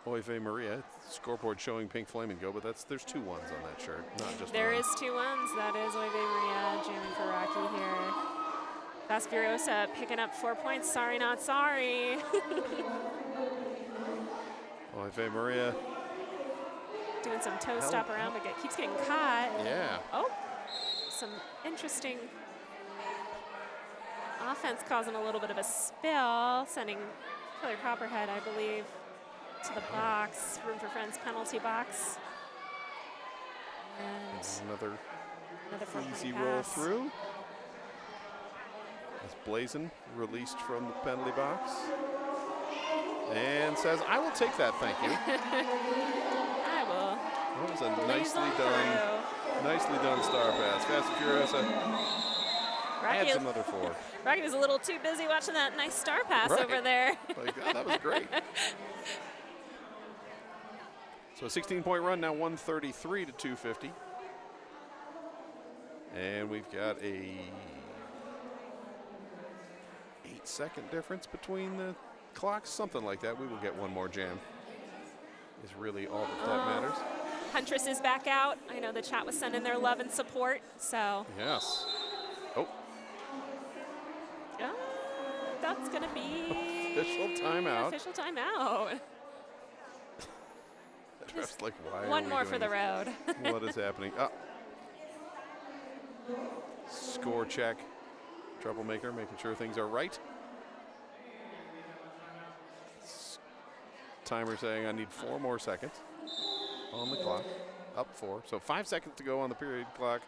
Oive Maria, scoreboard showing Pink Flamingo, but there's 2 ones on that shirt, not just there one. is 2 ones. That is Oive Maria jamming for Rocky here. Fast Furiosa picking up 4 points. Sorry, not sorry. Oive Maria. Doing some toe stop around, but keeps getting caught. Yeah. Oh, some interesting offense causing a little bit of a spill, sending Killer Copperhead, I believe, to the box, Room for Friends penalty box. And Another another easy 4-point roll pass. through. As Blazin released from the penalty box. And says, I will take that, thank you. I will. That was a Blaze on nicely done star pass. Fast and Furiosa adds another 4. Rocky was a little too busy watching that nice star pass Right. over there. Like, oh, that was great. So a 16-point run, now 133 to 250. And we've got a 8-second difference between the clocks, something like that. We will get 1 more jam. Is really all that matters. Huntress is back out. I know the chat was sending their love and support, so. Yes. Oh, That's going to be official timeout. Official timeout. I was like, why? One are we more doing for the this? road. What is happening? Score check. Troublemaker making sure things are right. Timer saying I need 4 more seconds on the clock. Up 4. So 5 seconds to go on the period clock.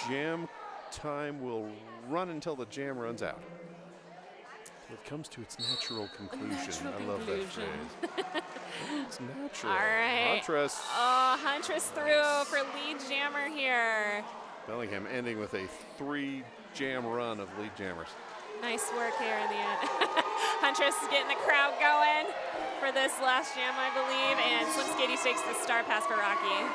Jam time will run until the jam runs out. It comes to its natural conclusion. I love that phrase. It's natural. All right. Huntress. Oh, Huntress through for lead jammer here. Bellingham ending with a 3-jam run of lead jammers. Nice work here in the end. Huntress is getting the crowd going for this last jam, I believe, and Slim Skatey takes the star pass for Rocky.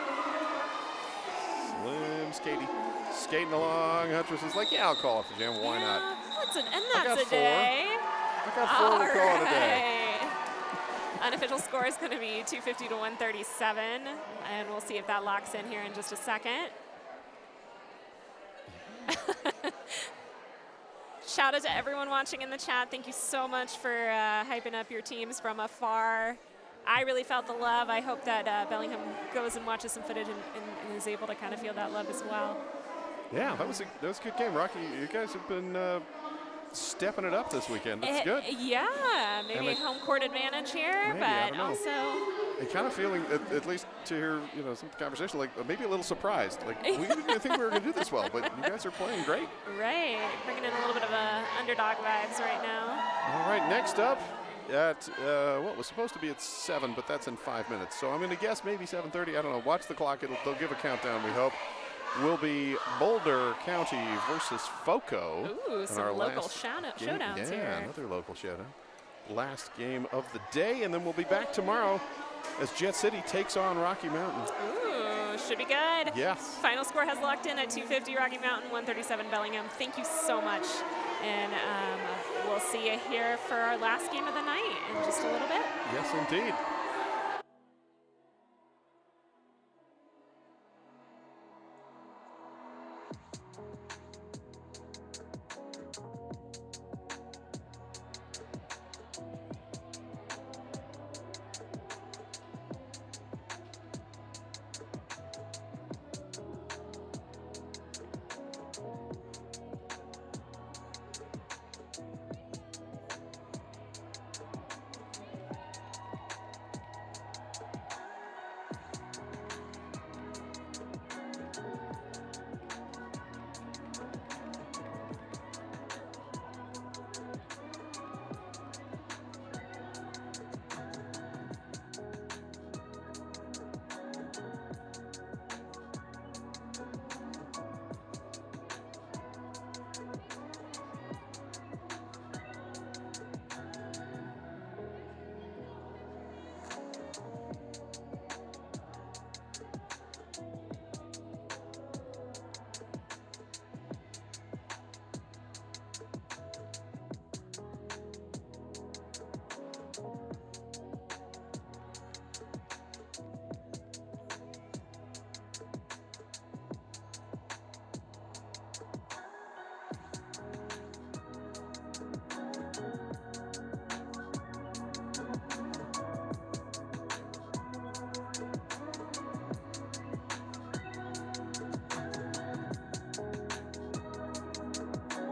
Slim Skatey skating along. Huntress is like, yeah, I'll call off the jam. Why not? That's a day. I got 4 to call it a day. Unofficial score is going to be 250 to 137, and we'll see if that locks in here in just a second. Shout out to everyone watching in the chat. Thank you so much for hyping up your teams from afar. I really felt the love. I hope that Bellingham goes and watches some footage and is able to kind of feel that love as well. Yeah, that was a good game. Rocky, you guys have been stepping it up this weekend. It's good. Yeah, maybe home court advantage here, maybe, I but don't know. also. And kind of feeling, at least to hear, some conversation, like maybe a little surprised. Like, we didn't think we were going to do this well, but you guys are playing great. Right, bringing in a little bit of underdog vibes right now. All right, next up at what was supposed to be at 7, but that's in 5 minutes. So I'm going to guess maybe 7:30. I don't know. Watch the clock. They'll give a countdown, we hope. will be Boulder County versus FOCO. Ooh, in some our local last showdowns yeah, here. another local showdown. Last game of the day, and then we'll be back tomorrow as Jet City takes on Rocky Mountain. Ooh, should be good. Yes. Final score has locked in at 250 Rocky Mountain, 137 Bellingham. Thank you so much. And we'll see you here for our last game of the night in just a little bit. Yes, indeed.